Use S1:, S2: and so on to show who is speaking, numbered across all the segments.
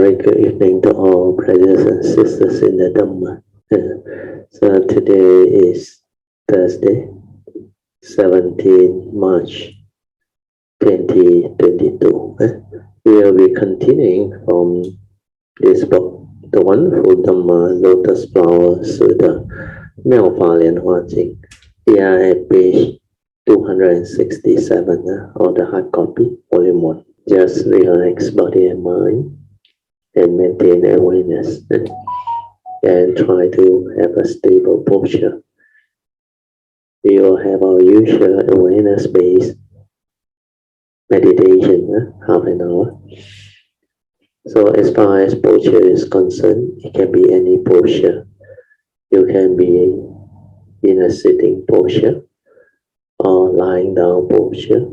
S1: Very good evening to all brothers and sisters in the Dharma. So today is Thursday, 17 March 2022. We will be continuing from this book, the wonderful Dharma Lotus Sutra, 妙法蓮華經. We are at page 267 of the hard copy, volume 1. Just relax body and mind and maintain awareness and try to have a stable posture. We will have our usual awareness-based meditation, half an hour. So as far as posture is concerned, it can be any posture. You can be in a sitting posture or lying down posture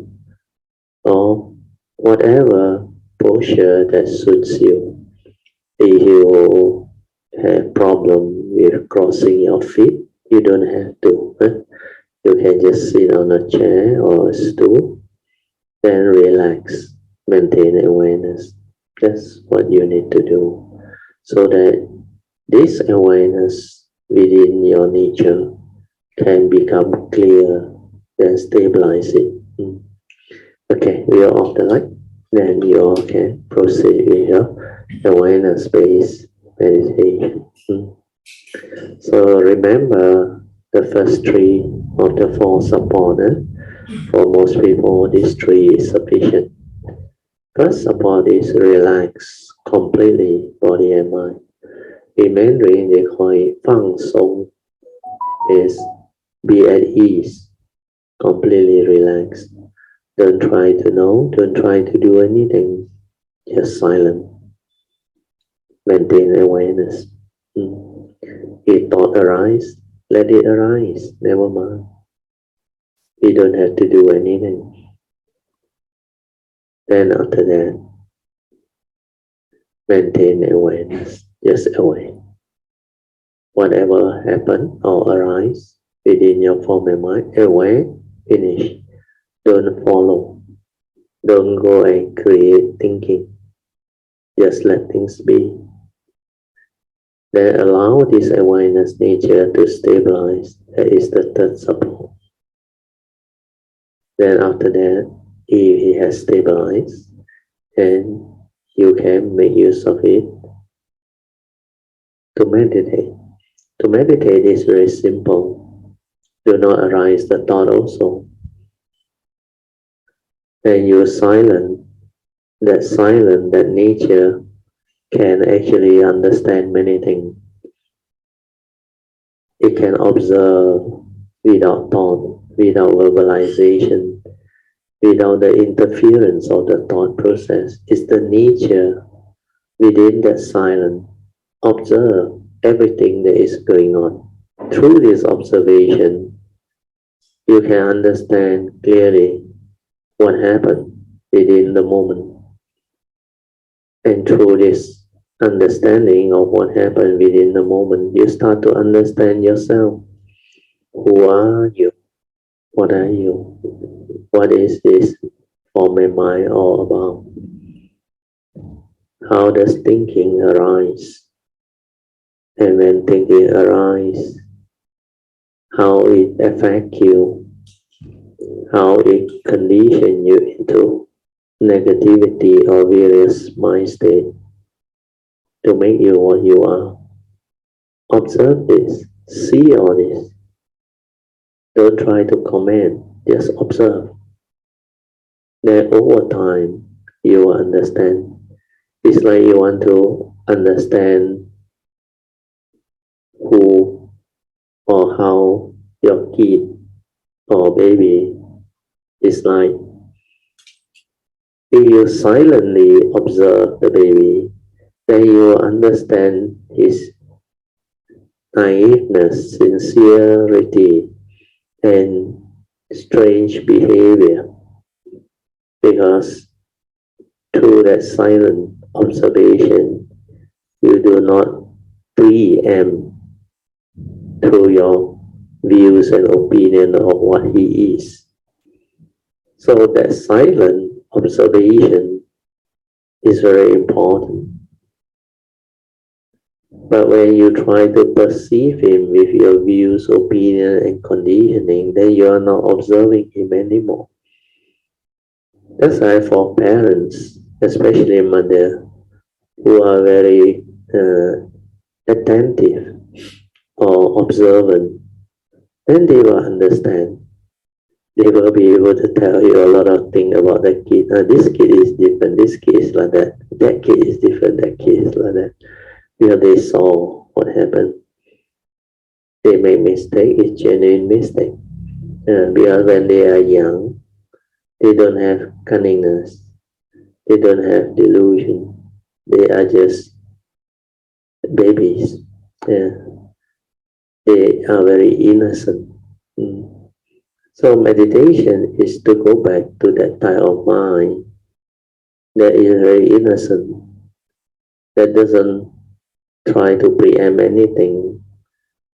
S1: or whatever posture that suits you. If you have problem with crossing your feet, you don't have to. You can just sit on a chair or a stool, then relax, maintain awareness. That's what you need to do, so that this awareness within your nature can become clear and stabilize it. Okay, we are off the light. Then you all can proceed with your awareness-based meditation. So remember the first three of the four support. For most people, this three is sufficient. First support is relax completely body and mind. In Mandarin, they call it 放松, is be at ease, completely relaxed. Don't try to know, don't try to do anything, just silent. Maintain awareness. If thought arise, let it arise, never mind. You don't have to do anything. Then after that, maintain awareness, just aware. Whatever happen or arise within your form and mind, aware, finish. Don't follow. Don't go and create thinking. Just let things be. Then allow this awareness nature to stabilize. That is the third support. Then after that, if it has stabilized, then you can make use of it to meditate. To meditate is very simple. Do not arise the thought also. And you silent, that nature can actually understand many things. It can observe without thought, without verbalization, without the interference of the thought process. It's the nature within that silence. Observe everything that is going on. Through this observation, you can understand clearly what happened within the moment. And through this understanding of what happened within the moment, you start to understand yourself. Who are you? What are you? What is this form and mind all about? How does thinking arise? And when thinking arises, how it affects you? How it conditions you into negativity or various mind states to make you what you are. Observe this, see all this. Don't try to comment, just observe. Then over time, you will understand. It's like you want to understand who or how your kid or baby is like. If you silently observe the baby, then you will understand his naiveness, sincerity, and strange behavior. Because through that silent observation, you do not preempt through your views and opinion of what he is. So that silent observation is very important. But when you try to perceive him with your views, opinion, and conditioning, then you are not observing him anymore. That's why for parents, especially mother, who are very attentive or observant, then they will understand. They will be able to tell you a lot of things about the kid. This kid is different, this kid is like that, that kid is different, that kid is like that. Because they saw what happened. They make mistake, it's genuine mistake. Because when they are young, they don't have cunningness, they don't have delusion, they are just babies. They are very innocent. So meditation is to go back to that type of mind that is very innocent, that doesn't try to preempt anything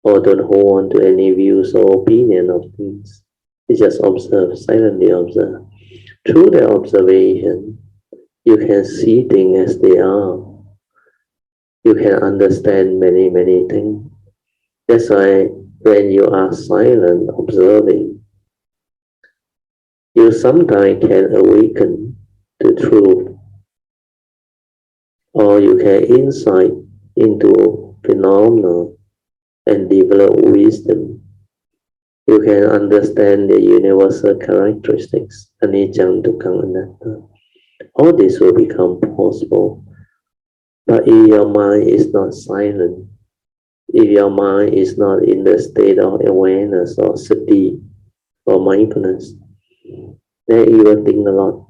S1: or don't hold on to any views or opinion of things. You just observe, silently observe. Through the observation, you can see things as they are. You can understand many, many things. That's why when you are silent, observing, you sometimes can awaken to truth, or you can insight into phenomena and develop wisdom. You can understand the universal characteristics, anicca, dukkha, anatta. All this will become possible. But if your mind is not silent, if your mind is not in the state of awareness or sati or mindfulness, then you will think a lot.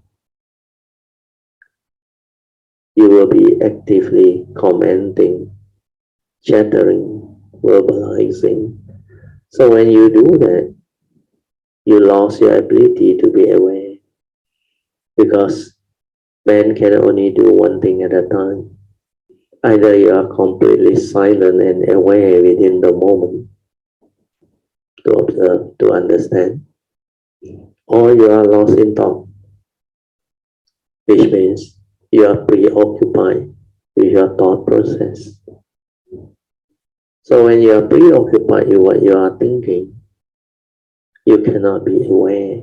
S1: You will be actively commenting, chattering, verbalizing. So when you do that, you lost your ability to be aware, because man can only do one thing at a time. Either you are completely silent and aware within the moment to observe, to understand, or you are lost in thought, which means you are preoccupied with your thought process. So when you are preoccupied with what you are thinking, you cannot be aware.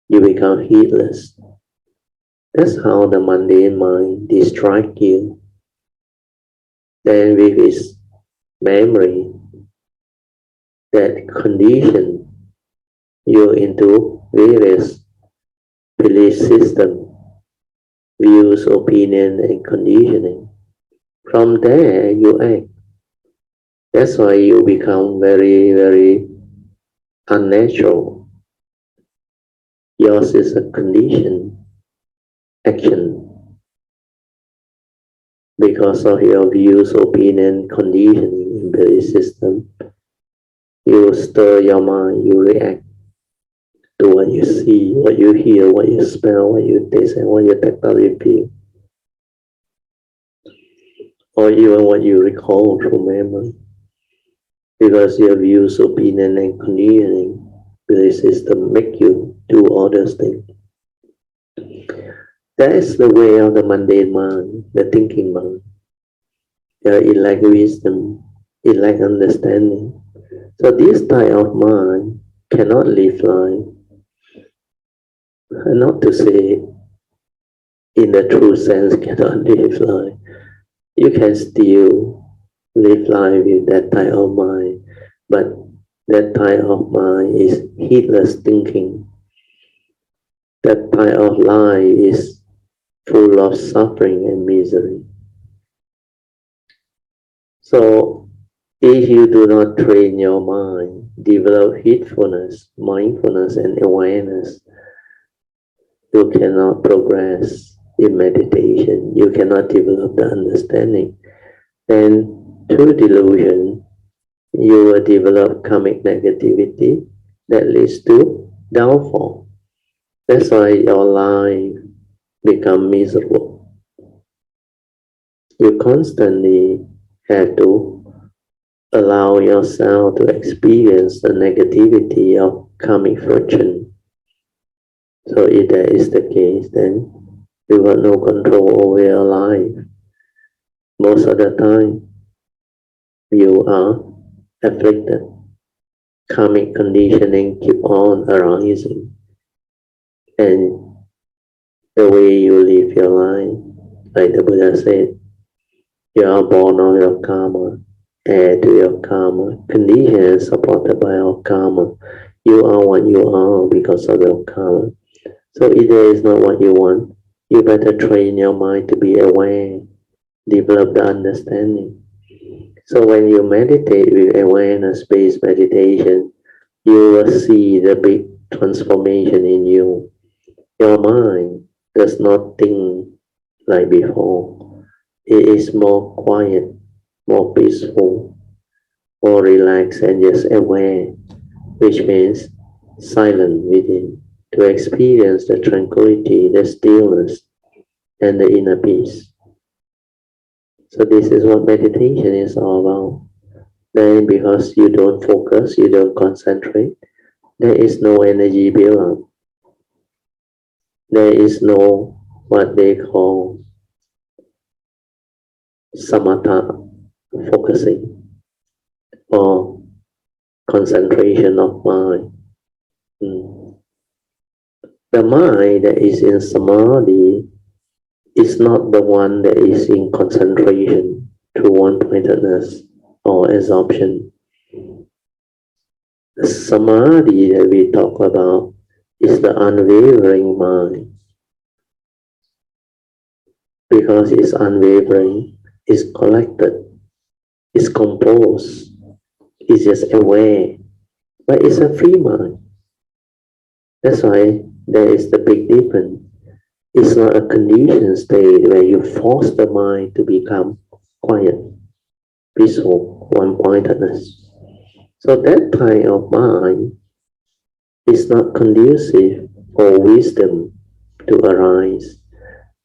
S1: You become heedless. That's how the mundane mind distracts you. Then with its memory, that condition you into various belief systems, views, opinion, and conditioning. From there, you act. That's why you become very, very unnatural. Yours is a conditioned action. Because of your views, opinion, conditioning in belief system, you stir your mind, you react to what you see, what you hear, what you smell, what you taste, and what you tactile feel. Or even what you recall through memory. Because your views, opinion, and conditioning belief system make you do all those things. That is the way of the mundane mind, the thinking mind. It lacks wisdom, it lacks understanding. So this type of mind cannot live life. Not to say in the true sense cannot live life. You can still live life with that type of mind, but that type of mind is heedless thinking. That type of life is full of suffering and misery. So if you do not train your mind, develop heedfulness, mindfulness, and awareness, you cannot progress in meditation. You cannot develop the understanding. Then through delusion, you will develop karmic negativity that leads to downfall. That's why your life becomes miserable. You constantly have to allow yourself to experience the negativity of karmic fortune. So if that is the case, then you have no control over your life. most of the time you are afflicted. Karmic conditioning keep on arising, and the way you live your life, like the Buddha said, you are born of your karma, heir to your karma, conditions supported by your karma. You are what you are because of your karma. So if there is not what you want, you better train your mind to be aware, develop the understanding. So when you meditate with awareness-based meditation, you will see the big transformation in you. Your mind does not think like before. It is more quiet, more peaceful, more relaxed and just aware, which means silent within, to experience the tranquility, the stillness, and the inner peace. So this is what meditation is all about. Then because you don't focus, you don't concentrate, there is no energy build up. There is no what they call samatha focusing or concentration of mind. The mind that is in samadhi is not the one that is in concentration to one-pointedness or absorption. The samadhi that we talk about is the unwavering mind. Because it's unwavering, it's collected, it's composed, it's just aware, but it's a free mind. That's why there is the big difference. It's not a conditioned state where you force the mind to become quiet, peaceful, one-pointedness. So that kind of mind is not conducive for wisdom to arise.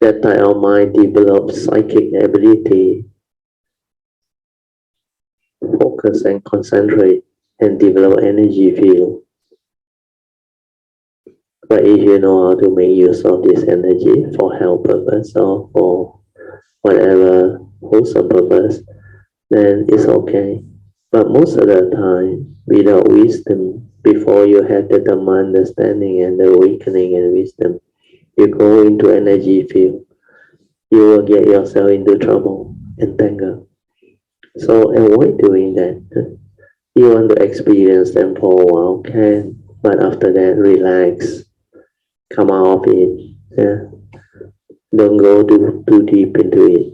S1: That type of mind develops psychic ability, focus and concentrate, and develop energy field. But if you know how to make use of this energy for health purpose or for whatever wholesome purpose, then it's okay. But most of the time, without wisdom, before you have the Dharma understanding and the awakening and wisdom, you go into energy field, you will get yourself into trouble and tangle. So avoid doing that. You want to experience them for a while, can, but after that, relax. Come out of it. Yeah. Don't go too deep into it.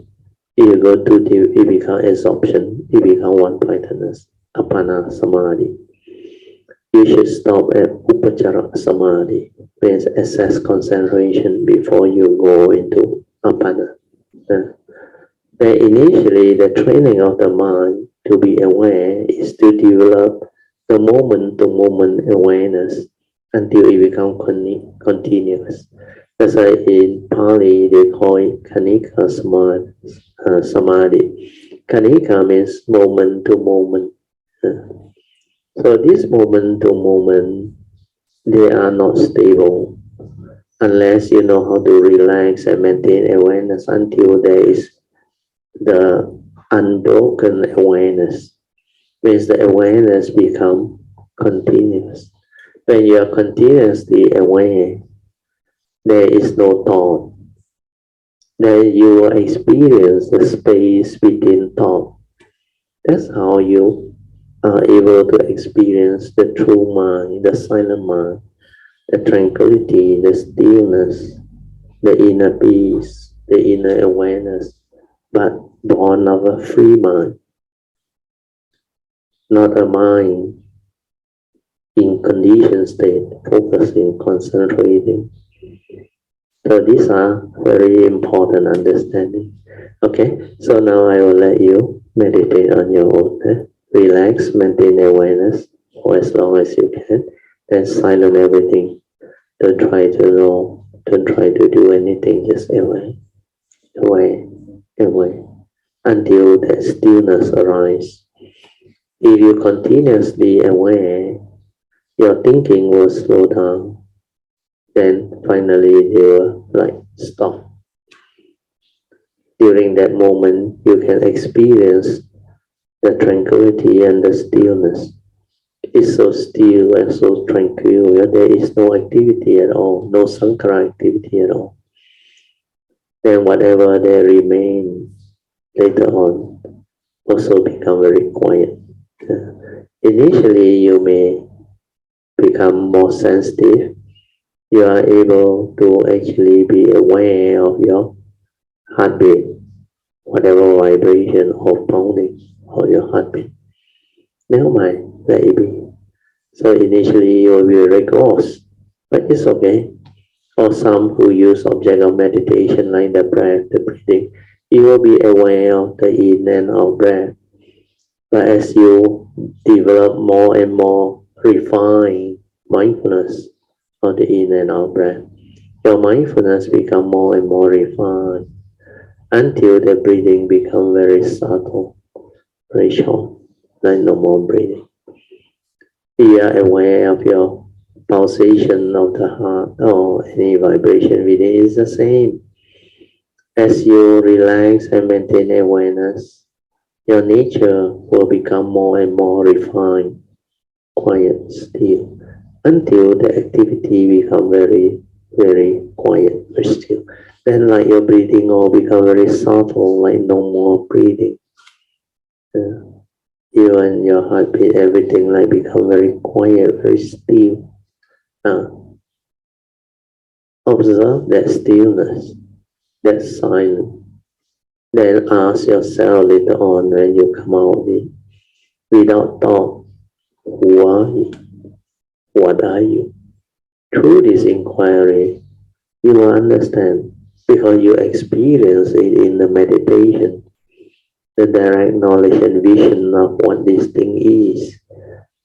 S1: If you go too deep, it becomes absorption. It becomes one-pointedness, apana samadhi. You should stop at upachara samadhi, means assess concentration before you go into apana. Then initially, the training of the mind to be aware is to develop the moment-to-moment awareness until it becomes continuous. That's why in Pali they call it Kanika Samadhi. Kanika means moment to moment. So this moment to moment, they are not stable unless you know how to relax and maintain awareness until there is the unbroken awareness. Means the awareness become continuous. When you are continuously aware, there is no thought. Then you will experience the space within thought. That's how you are able to experience the true mind, the silent mind, the tranquility, the stillness, the inner peace, the inner awareness, but born of a free mind, not a mind in conditioned state, focusing, concentrating. So these are very important understanding. Okay, so now I will let you meditate on your own. Relax, maintain awareness for as long as you can, then silence everything. Don't try to know, don't try to do anything, just away, until that stillness arises. If you continuously aware, your thinking will slow down. Then finally they will stop. during that moment, you can experience the tranquility and the stillness. It's so still and so tranquil. There is no activity at all, no sankara activity at all. Then whatever there remains later on also become very quiet. Initially, you may become more sensitive. You are able to actually be aware of your heartbeat, whatever vibration or pounding of your heartbeat. Never mind, let it be. So initially you will be very close, but it's okay. Or some who use object of meditation like the breath, the breathing, you will be aware of the in and out breath. But as you develop more and more refined mindfulness of the in and out breath, your mindfulness become more and more refined until the breathing become very subtle, very short, like normal breathing. You are aware of your pulsation of the heart or any vibration within is the same. As you relax and maintain awareness, your nature will become more and more refined, quiet, still, until the activity become very, very quiet, very still. Then like your breathing all become very subtle, like normal breathing. You and your heartbeat, everything like become very quiet, very still. Observe that stillness, that silence. Then ask yourself later on when you come out of it, without thought, who are you? What are you? Through this inquiry, you will understand because you experience it in the meditation, the direct knowledge and vision of what this thing is,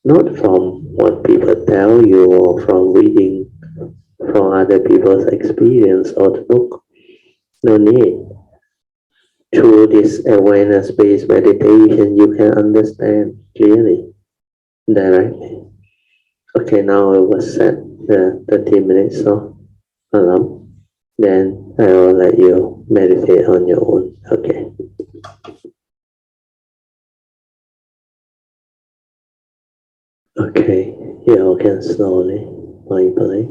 S1: not from what people tell you or from reading from other people's experience or the book. No need. Through this awareness-based meditation, you can understand clearly, directly. Okay, now I will set the 30 minutes of alarm. Then I will let you meditate on your own. Okay. Okay, you all can slowly, mindfully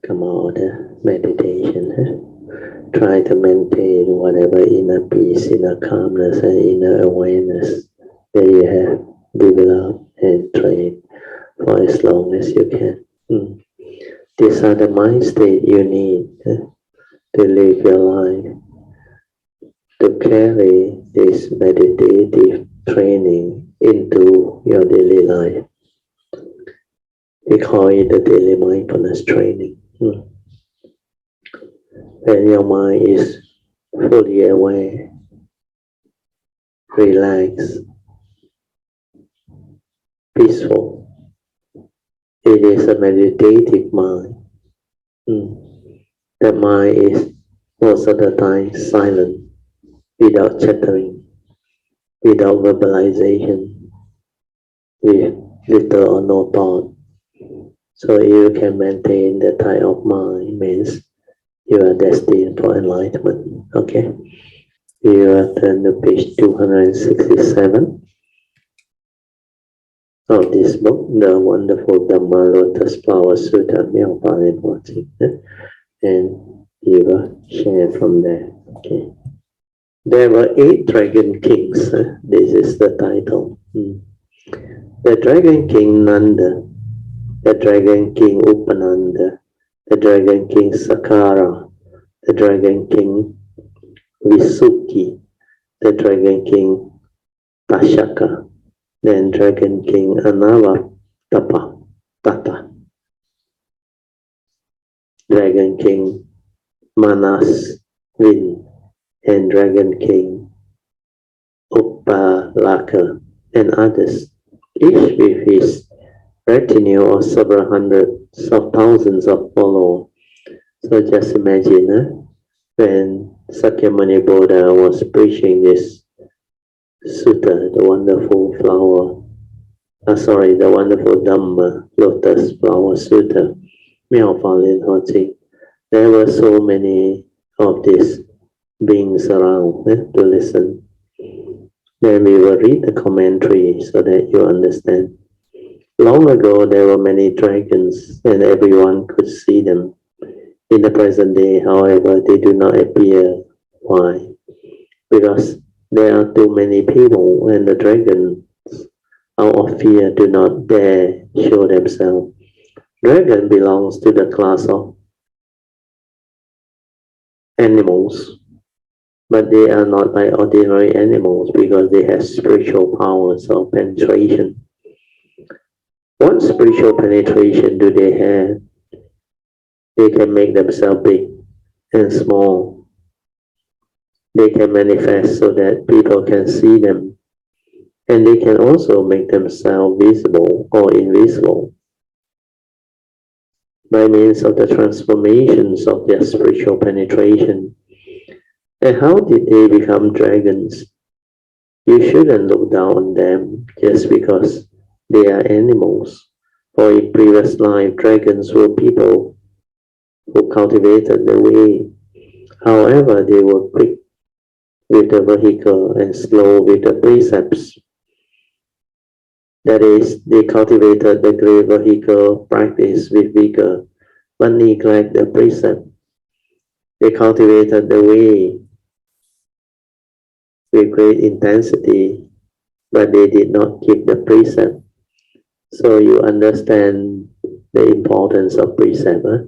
S1: come out of the meditation. Try to maintain whatever inner peace, inner calmness, and inner awareness that you have developed and trained for as long as you can. These are the mind state you need to live your life, to carry this meditative training into your daily life. We call it the daily mindfulness training. When your mind is fully aware, relaxed, peaceful, it is a meditative mind. The mind is most of the time silent, without chattering, without verbalization, with little or no thought. So you can maintain that type of mind means you are destined for enlightenment. Okay? You are turn to page 267 of this book, the wonderful Dharma Lotus Flower Sutra,妙法蓮華經, and you will share from there. Okay. There were 8 dragon kings. This is the title. The dragon king Nanda, the dragon king Upananda, the dragon king Sakara, the dragon king Visuki, the dragon king Tashaka, then dragon king Anavatapa, Tata, dragon king Manasvin, and dragon king Upalaka, and others, each with his retinue of several hundreds of thousands of followers. So just imagine when Sakyamuni Buddha was preaching this sutta, the wonderful the wonderful Dhamma Lotus Flower Sutta, 妙法蓮華經. There were so many of these beings around to listen. Then we will read the commentary so that you understand. Long ago, there were many dragons and everyone could see them. In the present day, however, they do not appear. Why? Because there are too many people and the dragons, out of fear, do not dare show themselves. Dragon belongs to the class of animals, but they are not like ordinary animals because they have spiritual powers of penetration. What spiritual penetration do they have? They can make themselves big and small. They can manifest so that people can see them. And they can also make themselves visible or invisible by means of the transformations of their spiritual penetration. And how did they become dragons? You shouldn't look down on them just because they are animals. For in previous life, dragons were people who cultivated the way. However, they were quick with the vehicle and slow with the precepts. That is, they cultivated the great vehicle practice with vigor, but neglect the precept. They cultivated the way with great intensity, but they did not keep the precept. So you understand the importance of precept. Huh?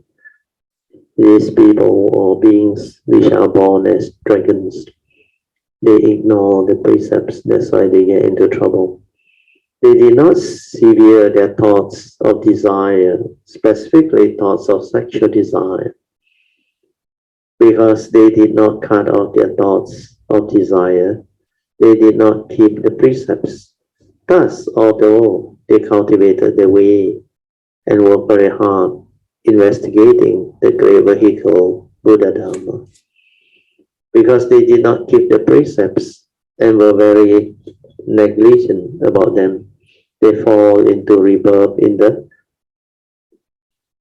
S1: These people or beings which are born as dragons, they ignore the precepts, that's why they get into trouble. They did not sever their thoughts of desire, specifically thoughts of sexual desire, because they did not cut off their thoughts of desire. They did not keep the precepts. Thus, although they cultivated the way and worked very hard investigating the great vehicle Buddha Dharma, because they did not keep the precepts and were very negligent about them, they fall into rebirth in the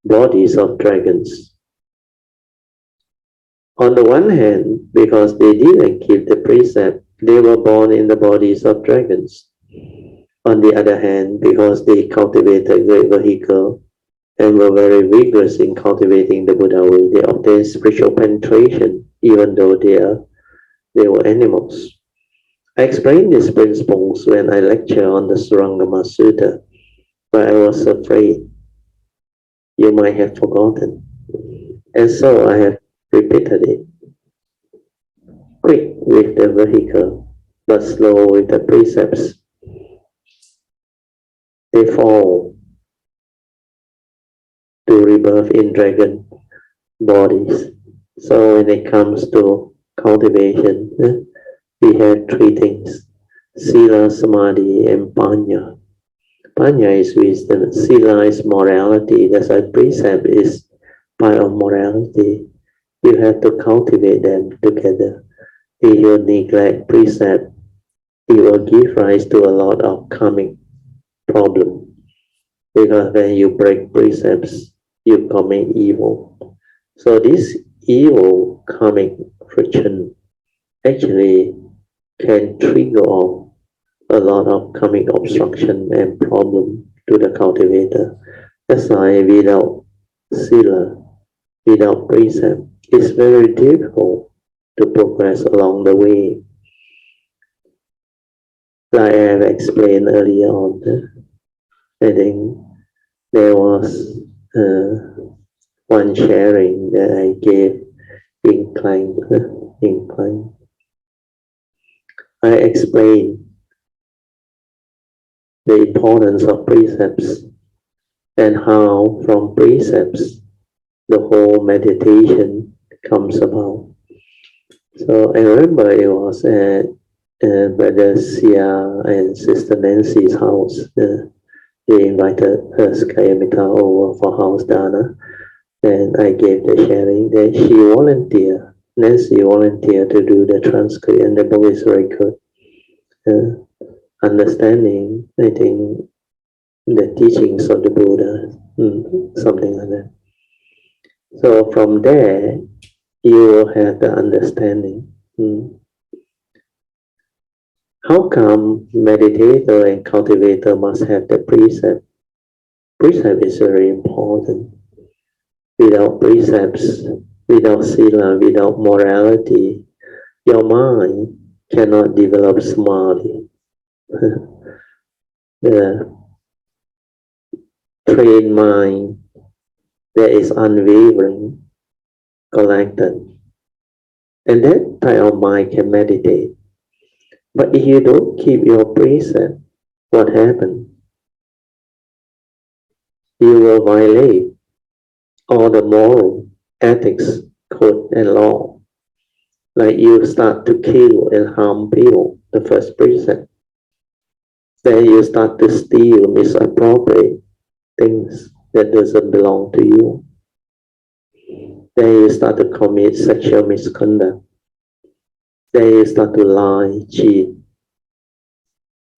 S1: bodies of dragons. On the one hand, because they didn't keep the precept, they were born in the bodies of dragons. On the other hand, because they cultivated great vehicle and were very vigorous in cultivating the Buddha way, they obtained spiritual penetration, even though they were animals. I explained these principles when I lecture on the Surangama Sutta, but I was afraid you might have forgotten. And so I have repeated it. Quick with the vehicle, but slow with the precepts. They fall to rebirth in dragon bodies. So when it comes to cultivation, we have three things: Sila, Samadhi, and Panya. Panya is wisdom, Sila is morality, that's why precept is part of morality. You have to cultivate them together. If you neglect precept, it will give rise to a lot of karmic problem. Because when you break precepts, you commit evil. So this evil karmic friction actually can trigger off a lot of karmic obstruction and problem to the cultivator. That's why without sila, without precept, it's very difficult to progress along the way. Like I have explained earlier on, I think there was one sharing that I gave in Klein. I explained the importance of precepts and how from precepts the whole meditation comes about. So I remember it was at Brother Sia and Sister Nancy's house. They invited us, Kayamita, over for house dana, and I gave the sharing that she volunteered, Nancy volunteered to do the transcript, and the book is very good. Understanding, I think, the teachings of the Buddha, something like that. So from there, you will have the understanding. How come meditator and cultivator must have the precept? Precept is very important. Without precepts, without sila, without morality, your mind cannot develop samadhi. The trained mind that is unwavering, collected, and that type of mind can meditate. But if you don't keep your precept, what happens? You will violate all the moral, ethics, code, and law. Like you start to kill and harm people, the first precept. Then you start to steal, misappropriate things that doesn't belong to you. Then you start to commit sexual misconduct. Then you start to lie, cheat,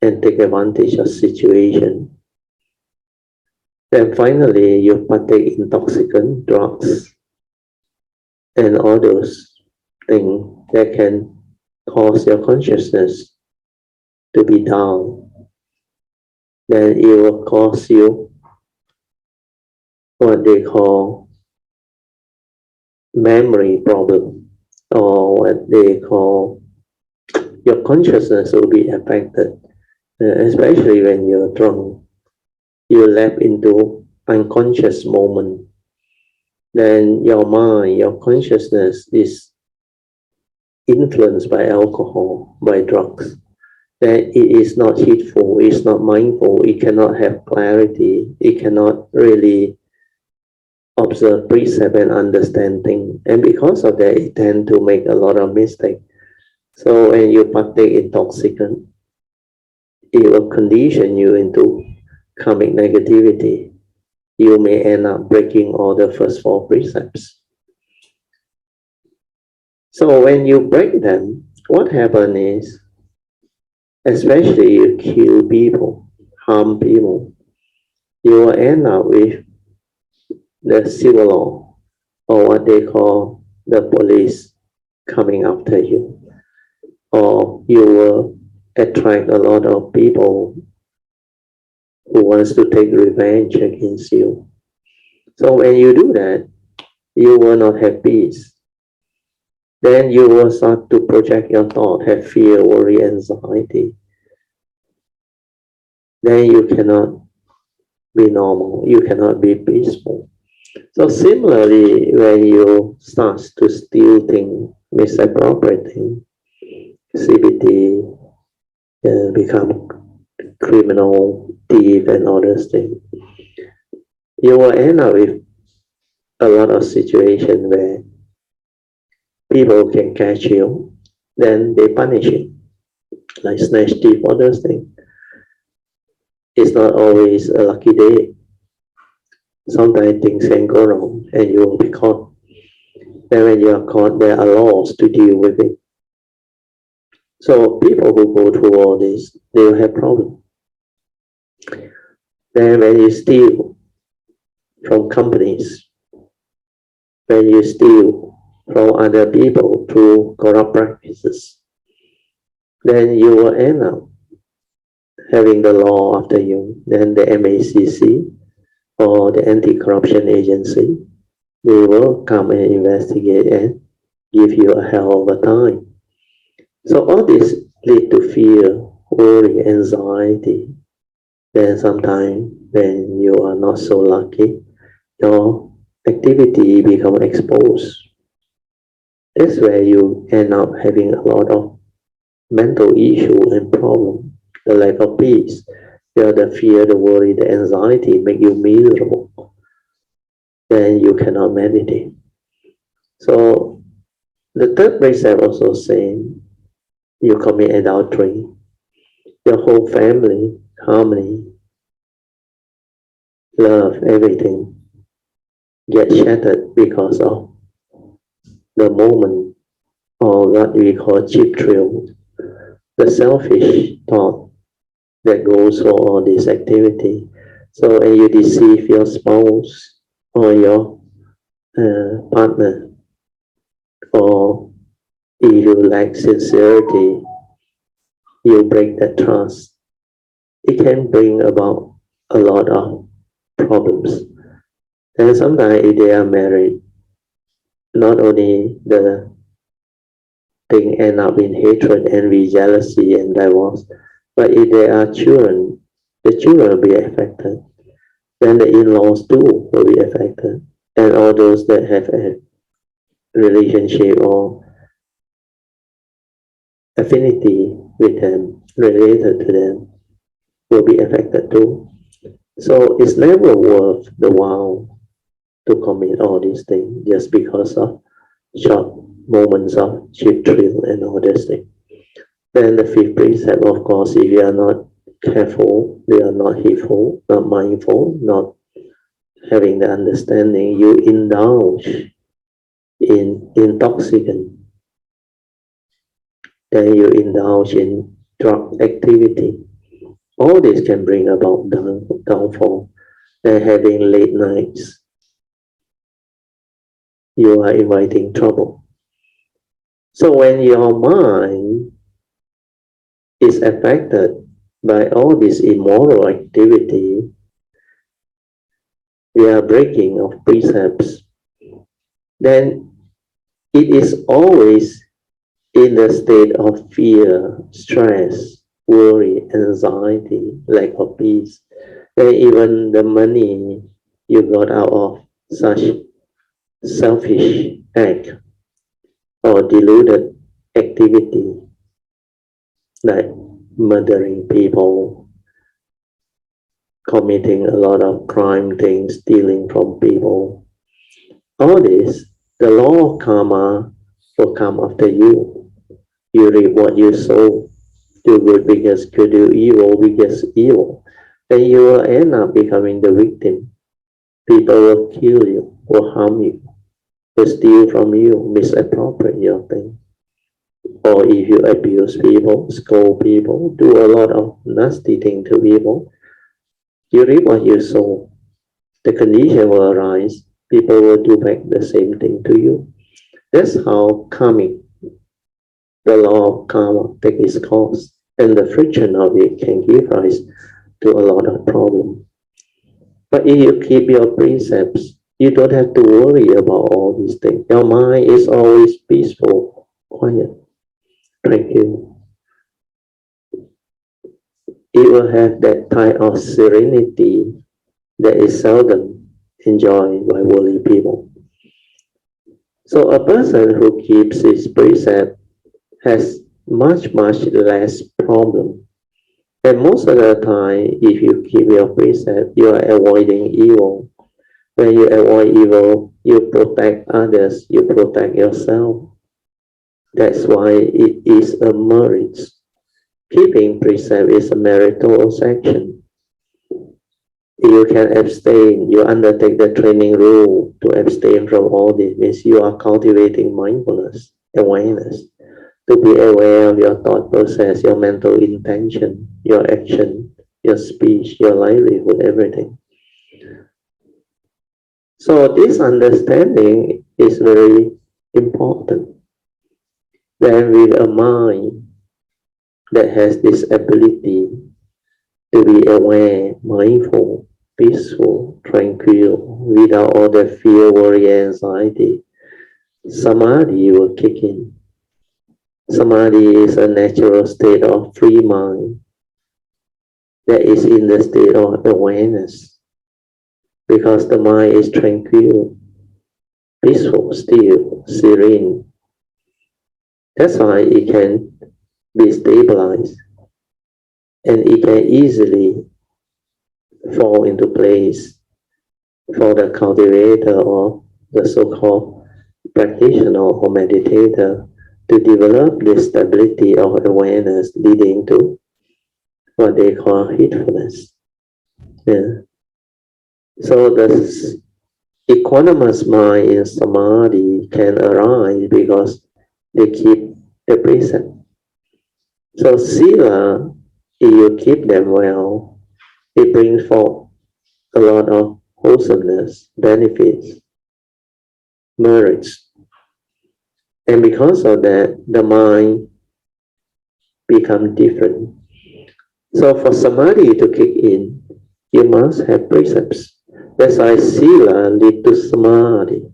S1: and take advantage of situation. Then finally, you partake intoxicant, drugs, and all those things that can cause your consciousness to be down. Then it will cause you what they call memory problem, or what they call your consciousness will be affected, especially when you're drunk. You lap into unconscious moment. Then your mind, your consciousness is influenced by alcohol, by drugs. Then it is not heedful, it's not mindful, it cannot have clarity, it cannot really observe precept and understanding. And because of that, it tends to make a lot of mistakes. So when you partake intoxicant, it will condition you into karmic negativity. You may end up breaking all the first 4 precepts. So when you break them, what happens is, especially you kill people, harm people, you will end up with the civil law, or what they call the police coming after you. Or you will attract a lot of people who wants to take revenge against you. So when you do that, you will not have peace. Then you will start to project your thought, have fear, worry, anxiety. Then you cannot be normal, you cannot be peaceful. So similarly, when you start to steal things, misappropriating, CBT, become criminal, thief, and all those things, you will end up with a lot of situations where people can catch you, then they punish you, like snatch, thief, all those things. It's not always a lucky day. Sometimes things can go wrong and you will be caught. And when you are caught, there are laws to deal with it. So people who go through all this, they will have problems. Then when you steal from companies, when you steal from other people through corrupt practices, then you will end up having the law after you. Then the MACC or the anti-corruption agency, they will come and investigate and give you a hell of a time. So all this lead to fear, worry, anxiety. Then sometimes when you are not so lucky, your activity become exposed. That's where you end up having a lot of mental issue and problem. The lack of peace, the fear, the worry, the anxiety make you miserable. Then you cannot meditate. So the third precept also saying, you commit adultery, your whole family, harmony, love, everything get shattered because of the moment, or what we call cheap thrill, the selfish thought that goes for all this activity. So when you deceive your spouse or your partner, or If you lack sincerity, you break that trust. It can bring about a lot of problems. And sometimes if they are married, not only the thing end up in hatred, envy, jealousy, and divorce, but if there are children, the children will be affected. Then the in-laws too will be affected. And all those that have a relationship or affinity with them, related to them, will be affected too. So it's never worth the while to commit all these things just because of short moments of cheap thrill and all these things. Then the fifth precept, of course, if you are not careful, you are not heedful, not mindful, not having the understanding, you indulge in intoxicant. Then you indulge in drug activity. All this can bring about downfall. And having late nights, you are inviting trouble. So when your mind is affected by all this immoral activity, we are breaking of precepts, then it is always in the state of fear, stress, worry, anxiety, lack of peace. And even the money you got out of such selfish act or deluded activity, like murdering people, committing a lot of crime things, stealing from people, all this, the law of karma will come after you. You reap what you sow. Do good because good, do evil because evil. And you will end up becoming the victim. People will kill you, will harm you, will steal from you, misappropriate your thing. Or if you abuse people, scold people, do a lot of nasty things to people, you reap what you sow. The condition will arise. People will do back the same thing to you. That's how karmic, the law of karma, takes its course. And the friction of it can give rise to a lot of problems. But if you keep your precepts, you don't have to worry about all these things. Your mind is always peaceful, quiet, tranquil. It will have that type of serenity that is seldom enjoyed by worldly people. So a person who keeps his precept has much less problem. And most of the time, if you keep your precept, you are avoiding evil. When you avoid evil, you protect others, you protect yourself. That's why it is a merit. Keeping precept is a meritorious action. You can abstain, you undertake the training rule to abstain from all this, means you are cultivating mindfulness, awareness, to be aware of your thought process, your mental intention, your action, your speech, your livelihood, everything. So this understanding is very important. Then with a mind that has this ability to be aware, mindful, peaceful, tranquil, without all the fear, worry, anxiety, samadhi will kick in. Samadhi is a natural state of free mind that is in the state of awareness, because the mind is tranquil, peaceful, still, serene. That's why it can be stabilized and it can easily fall into place for the cultivator or the so-called practitioner or meditator to develop this stability of awareness, leading to what they call heedfulness. Yeah. So the equanimous mind in samadhi can arise because they keep the precept. So sila, if you keep them well, it brings forth a lot of wholesomeness, benefits, merits. And because of that, the mind becomes different. So for samadhi to kick in, you must have precepts. That's why sila lead to samadhi.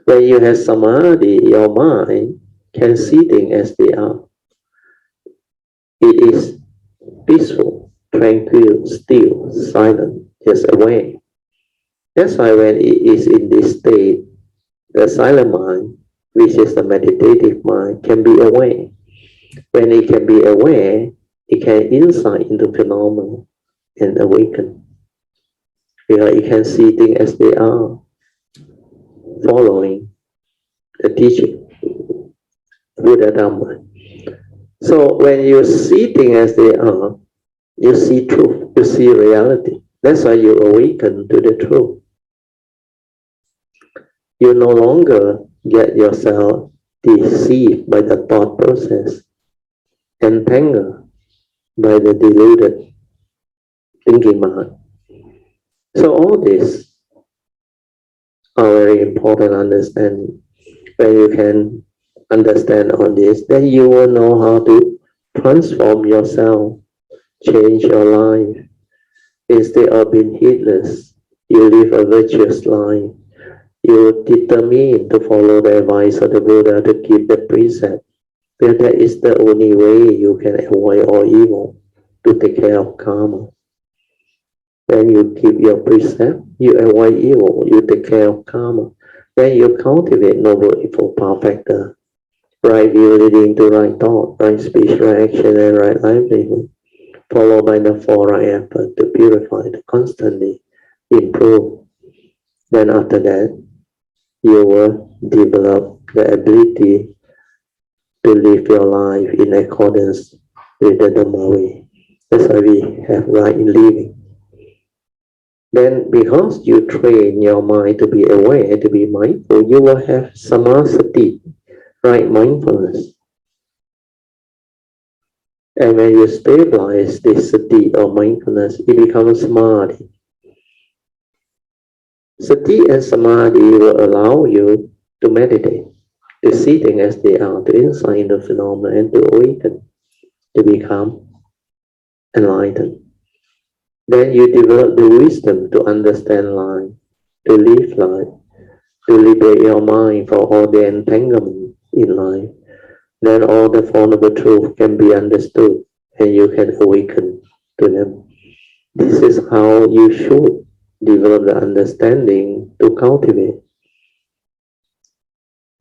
S1: When you have samadhi, your mind can see things as they are. It is peaceful, tranquil, still, silent, just aware. That's why when it is in this state, the silent mind, which is the meditative mind, can be aware. When it can be aware, it can insight into phenomena and awaken. Because it can see things as they are, following the teaching, Buddha Dharma. So when you see things as they are, you see truth, you see reality. That's why you awaken to the truth. You no longer get yourself deceived by the thought process, entangled by the deluded thinking mind. So all this are very important understanding. When you can understand all this, then you will know how to transform yourself, change your life. Instead of being heedless, you live a virtuous life. You determine to follow the advice of the Buddha to keep the precept. Because that is the only way you can avoid all evil, to take care of karma. When you keep your precept, you avoid evil, you take care of karma. Then you cultivate noble evil perfecter, right view leading to right thought, right speech, right action, and right livelihood, followed by the four right effort to purify, to constantly improve. Then after that, you will develop the ability to live your life in accordance with the Dharma way. That's why we have right in living. Then because you train your mind to be aware, to be mindful, you will have samasati, right mindfulness. And when you stabilize this sati or mindfulness, it becomes samadhi. Sati and samadhi will allow you to meditate, to see things as they are, to insight into phenomena, and to awaken, to become enlightened. Then you develop the wisdom to understand life, to live life, to liberate your mind from all the entanglement in life. Then all the Four Noble Truths can be understood and you can awaken to them. This is how you should develop the understanding to cultivate.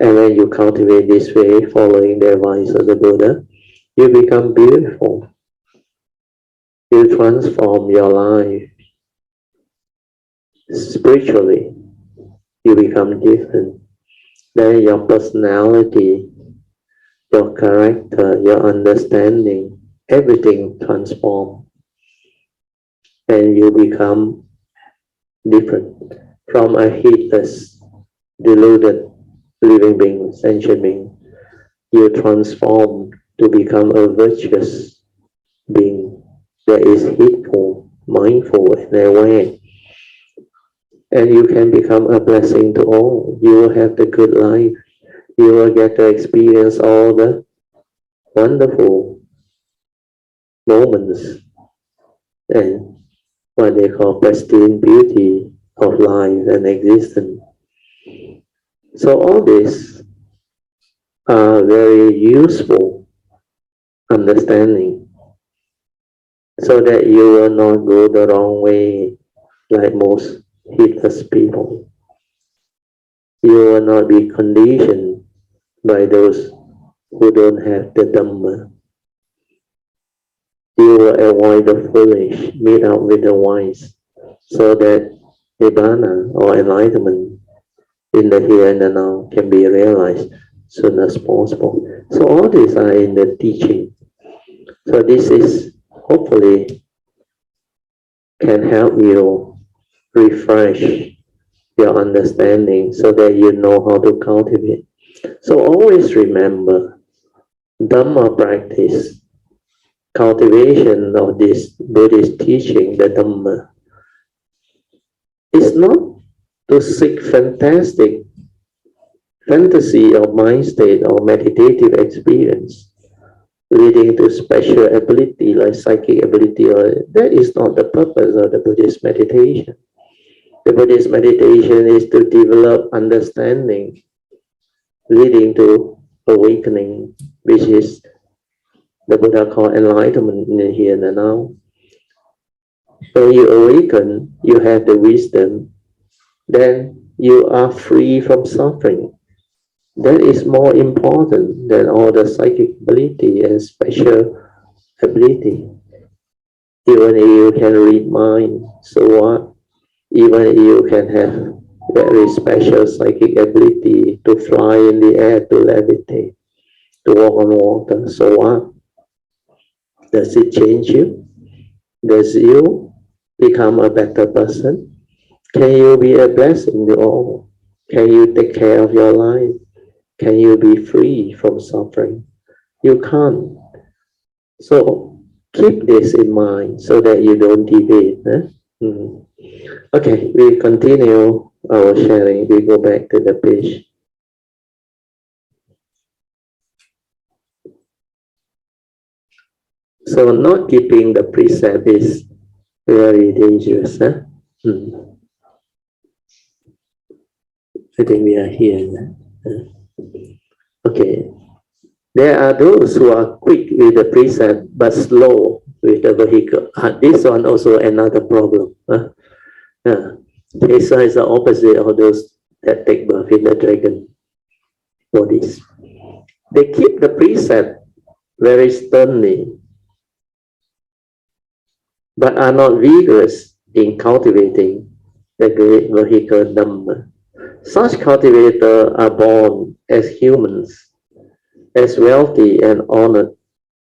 S1: And when you cultivate this way, following the advice of the Buddha, you become beautiful. You transform your life. Spiritually, you become different. Then your personality, your character, your understanding, everything transforms. And you become different from a heedless, deluded living being, sentient being. You transform to become a virtuous being that is heedful, mindful, and aware. And you can become a blessing to all. You will have the good life. You will get to experience all the wonderful moments and what they call pristine beauty of life and existence. So all these are very useful understanding so that you will not go the wrong way like most heedless people. You will not be conditioned by those who don't have the Dhamma. You will avoid the foolish, meet up with the wise, so that Nibbana or enlightenment in the here and the now can be realized soon as possible. So all these are in the teaching. So this is hopefully can help you refresh your understanding so that you know how to cultivate. So always remember, Dhamma practice, cultivation of this Buddhist teaching, the Dhamma, is not to seek fantastic fantasy or mind state or meditative experience leading to special ability like psychic ability, or that is not the purpose of the Buddhist meditation. The Buddhist meditation is to develop understanding leading to awakening, which is the Buddha called enlightenment in here and now. When you awaken, you have the wisdom, then you are free from suffering. That is more important than all the psychic ability and special ability. Even if you can read mind, so what? Even if you can have very special psychic ability to fly in the air, to levitate, to walk on water, so what? Does it change you? Does you become a better person? Can you be a blessing to all? Can you take care of your life? Can you be free from suffering? You can't. So keep this in mind so that you don't deviate. Okay, we continue our sharing. We go back to the page. So not keeping the precept is very dangerous. I think we are here. Okay. There are those who are quick with the precept but slow with the vehicle. This one also another problem. This one is the opposite of those that take birth in the dragon bodies. They keep the precept very sternly, but are not vigorous in cultivating the great vehicle Dhamma. Such cultivators are born as humans, as wealthy and honored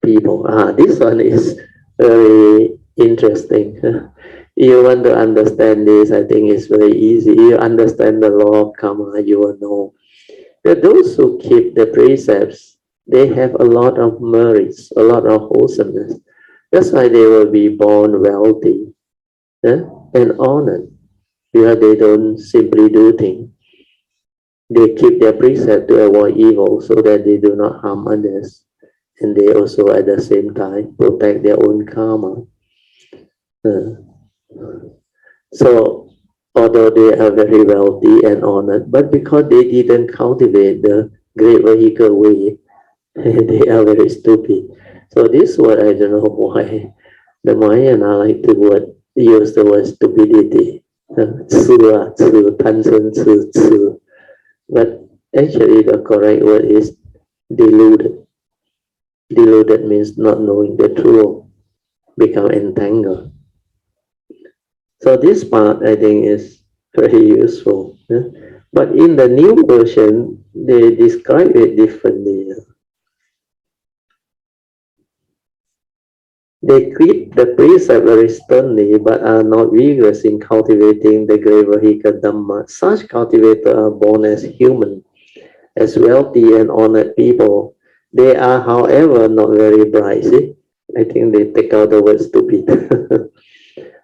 S1: people. This one is very interesting. You want to understand this, I think it's very easy. You understand the law of karma, you will know that those who keep the precepts, they have a lot of merits, a lot of wholesomeness. That's why they will be born wealthy and honored, because they don't simply do things. They keep their precept to avoid evil so that they do not harm others. And they also at the same time protect their own karma. So although they are very wealthy and honored, but because they didn't cultivate the great vehicle way, they are very stupid. So this word, I don't know why the Mahayana like to use the word stupidity. But actually the correct word is deluded. Deluded means not knowing the truth, become entangled. So this part I think is very useful. But in the new version, they describe it differently. They keep the precept very sternly, but are not vigorous in cultivating the great vehicle Dhamma. Such cultivators are born as human, as wealthy and honored people. They are, however, not very bright. See? I think they take out the word stupid.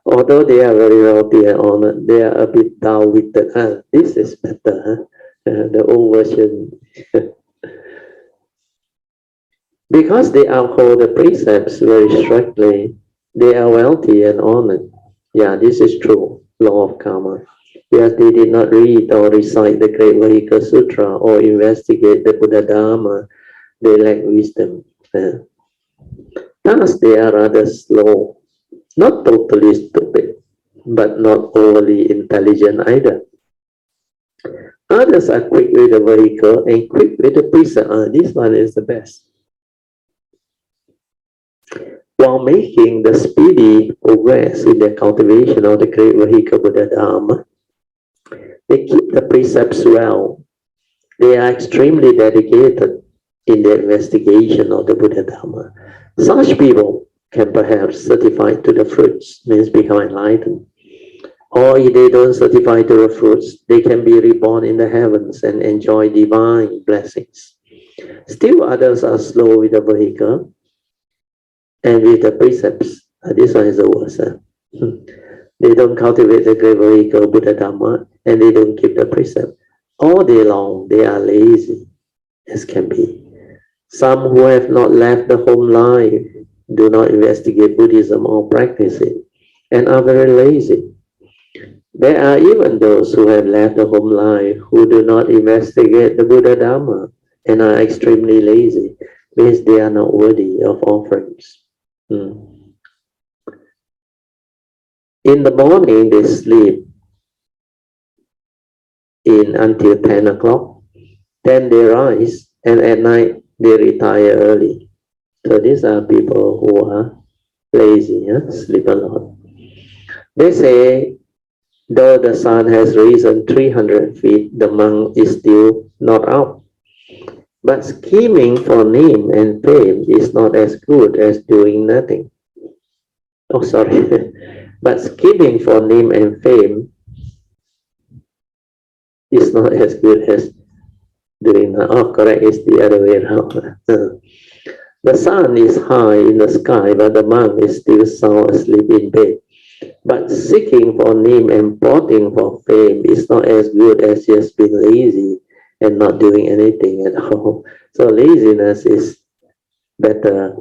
S1: Although they are very wealthy and honored, they are a bit dull-witted. This is better. The old version. Because they uphold the precepts very strictly, they are wealthy and honored. Yeah, this is true, law of karma. Yes, they did not read or recite the Great Vehicle Sutra or investigate the Buddha Dharma. They lack wisdom. Thus, they are rather slow, not totally stupid, but not overly intelligent either. Others are quick with the vehicle and quick with the precept. This one is the best. While making the speedy progress in the cultivation of the great vehicle Buddha Dharma, they keep the precepts well. They are extremely dedicated in the investigation of the Buddha Dharma. Such people can perhaps certify to the fruits, means become enlightened. Or if they don't certify to the fruits, they can be reborn in the heavens and enjoy divine blessings. Still others are slow with the vehicle and with the precepts. This one is the worst. They don't cultivate the great vehicle Buddha Dharma and they don't keep the precept. all day long they are lazy as can be. Some who have not left the home life do not investigate Buddhism or practice it and are very lazy. There are even those who have left the home life who do not investigate the Buddha Dharma and are extremely lazy, means they are not worthy of offerings. In the morning they sleep until 10 o'clock, then they rise, and at night they retire early. So these are people who are lazy, sleep a lot. They say, though the sun has risen 300 feet, the monk is still not up. But scheming for name and fame is not as good as doing nothing. Oh, sorry. But scheming for name and fame is not as good as doing nothing. Oh, correct, it's the other way around. The sun is high in the sky, but the monk is still sound asleep in bed. But seeking for name and plotting for fame is not as good as just being lazy and not doing anything at all. So laziness is better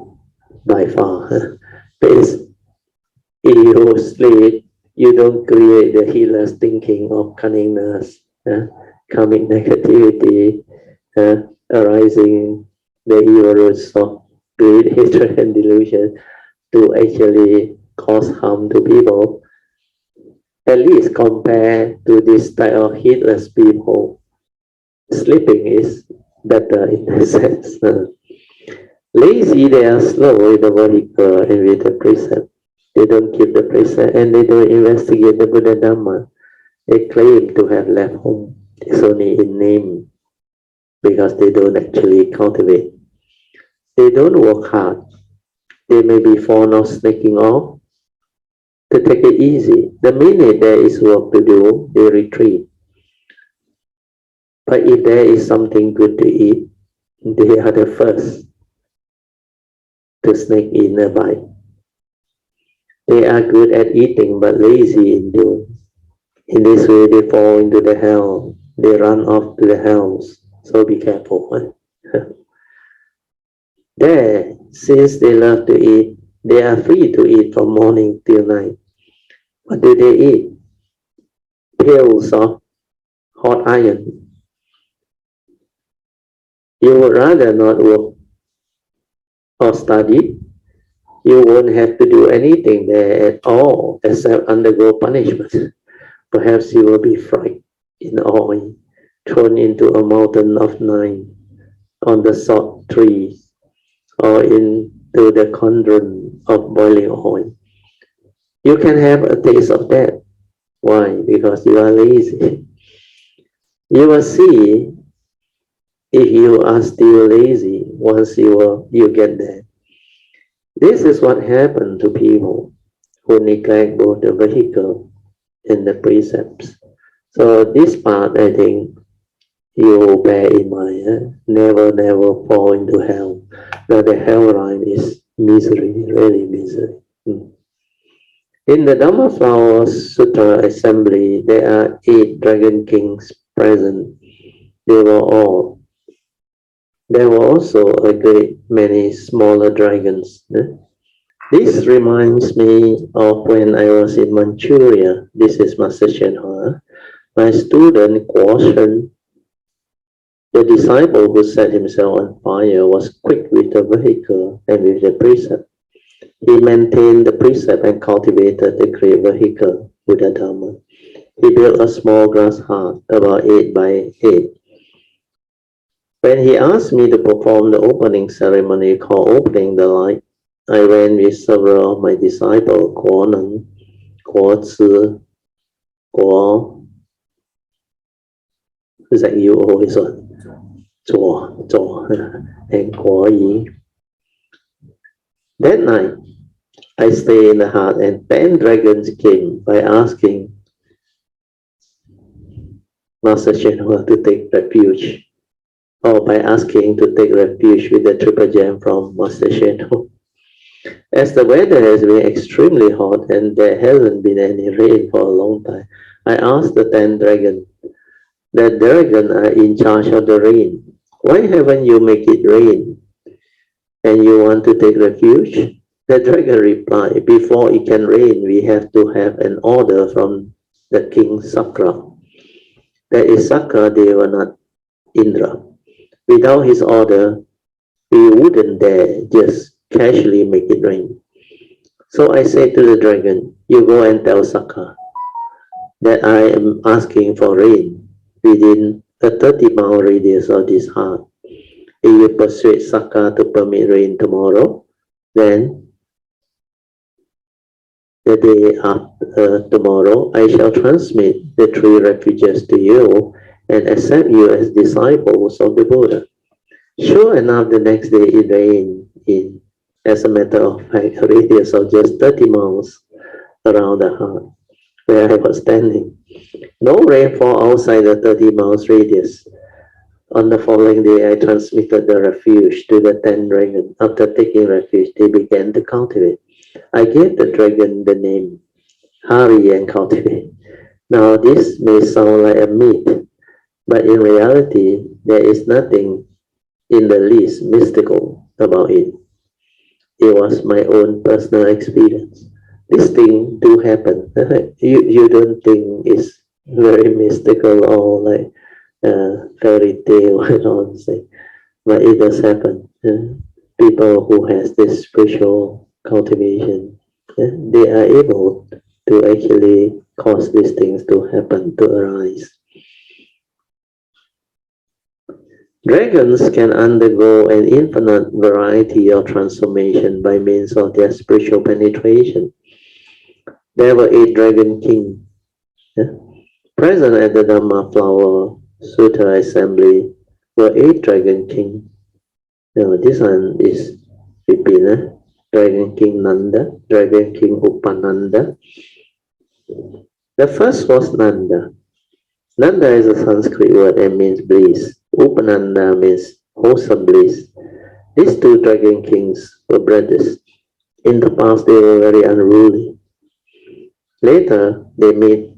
S1: by far. Because if you sleep, you don't create the healer's thinking of cunningness, karmic negativity, arising the evil roots of greed, hatred, and delusion to actually cause harm to people. At least compared to this type of heedless people, sleeping is better in that sense. Lazy, they are slow with the vehicle and with the precept. They don't keep the precept and they don't investigate the Buddha Dharma. They claim to have left home. It's only in name because they don't actually cultivate. They don't work hard. They may be fond of sneaking off to take it easy. The minute there is work to do, they retreat. But if there is something good to eat, they are the first to sneak in a bite. They are good at eating but lazy in doing. In this way, they fall into the hell. They run off to the hells. So be careful. There, since they love to eat, they are free to eat from morning till night. What do they eat? Pails of hot iron. You would rather not work or study. You won't have to do anything there at all except undergo punishment. Perhaps you will be fried in oil, thrown into a mountain of nine on the salt trees, or into the cauldron of boiling oil. You can have a taste of that. Why? Because you are lazy. You will see if you are still lazy once you get there. This is what happened to people who neglect both the vehicle and the precepts. So this part, I think, you bear in mind. Never fall into hell. Now the hell rhyme is misery, really misery. In the Dharma Flower Sutra assembly, there are 8 dragon kings present. There were also a great many smaller dragons. This reminds me of when I was in Manchuria. This is Master Shenhua. My student Guoshen, the disciple who set himself on fire, was quick with the vehicle and with the precept. He maintained the precept and cultivated the great vehicle, Buddha Dharma. He built a small grass hut, about 8 by 8. When he asked me to perform the opening ceremony called opening the light, I went with several of my disciples, Guo Neng, Guo Zi, Guo, is that you always on? Zhuo, and Guo Yi. That night, I stayed in the hut and 10 dragons came by asking Master Shenhua to take refuge, or by asking to take refuge with the triple gem from Master Shenhua. As the weather has been extremely hot and there hasn't been any rain for a long time, I asked the 10 dragons, The dragon are in charge of the rain. Why haven't you make it rain? And you want to take refuge? The dragon replied, before it can rain, we have to have an order from the king Sakra. That is Sakra Devanath Indra. Without his order, we wouldn't dare just casually make it rain. So I said to the dragon, you go and tell Sakra that I am asking for rain within a 30-mile radius of this heart. If you persuade Sakra to permit rain tomorrow, then the day after tomorrow, I shall transmit the 3 refuges to you and accept you as disciples of the Buddha. Sure enough, the next day it rained in, as a matter of fact, a radius of just 30 miles around the heart where I was standing. No rainfall outside the 30 miles radius. On the following day, I transmitted the refuge to the 10 dragons. After taking refuge, they began to cultivate. I gave the dragon the name Hari and cultivate. Now, this may sound like a myth, but in reality, there is nothing in the least mystical about it. It was my own personal experience. This thing do happen. You don't think it's very mystical or like fairy tale and all say, but it does happen. People who has this spiritual cultivation, they are able to actually cause these things to happen, to arise. Dragons can undergo an infinite variety of transformation by means of their spiritual penetration. There were 8 dragon kings present at the Dharma Flower Sutra assembly. Were 8 dragon kings. Now this one is repeated. Dragon King Nanda, Dragon King Upananda. The first was Nanda. Nanda is a Sanskrit word and means bliss. Upananda means wholesome bliss. These 2 dragon kings were brothers. In the past, they were very unruly. Later, they met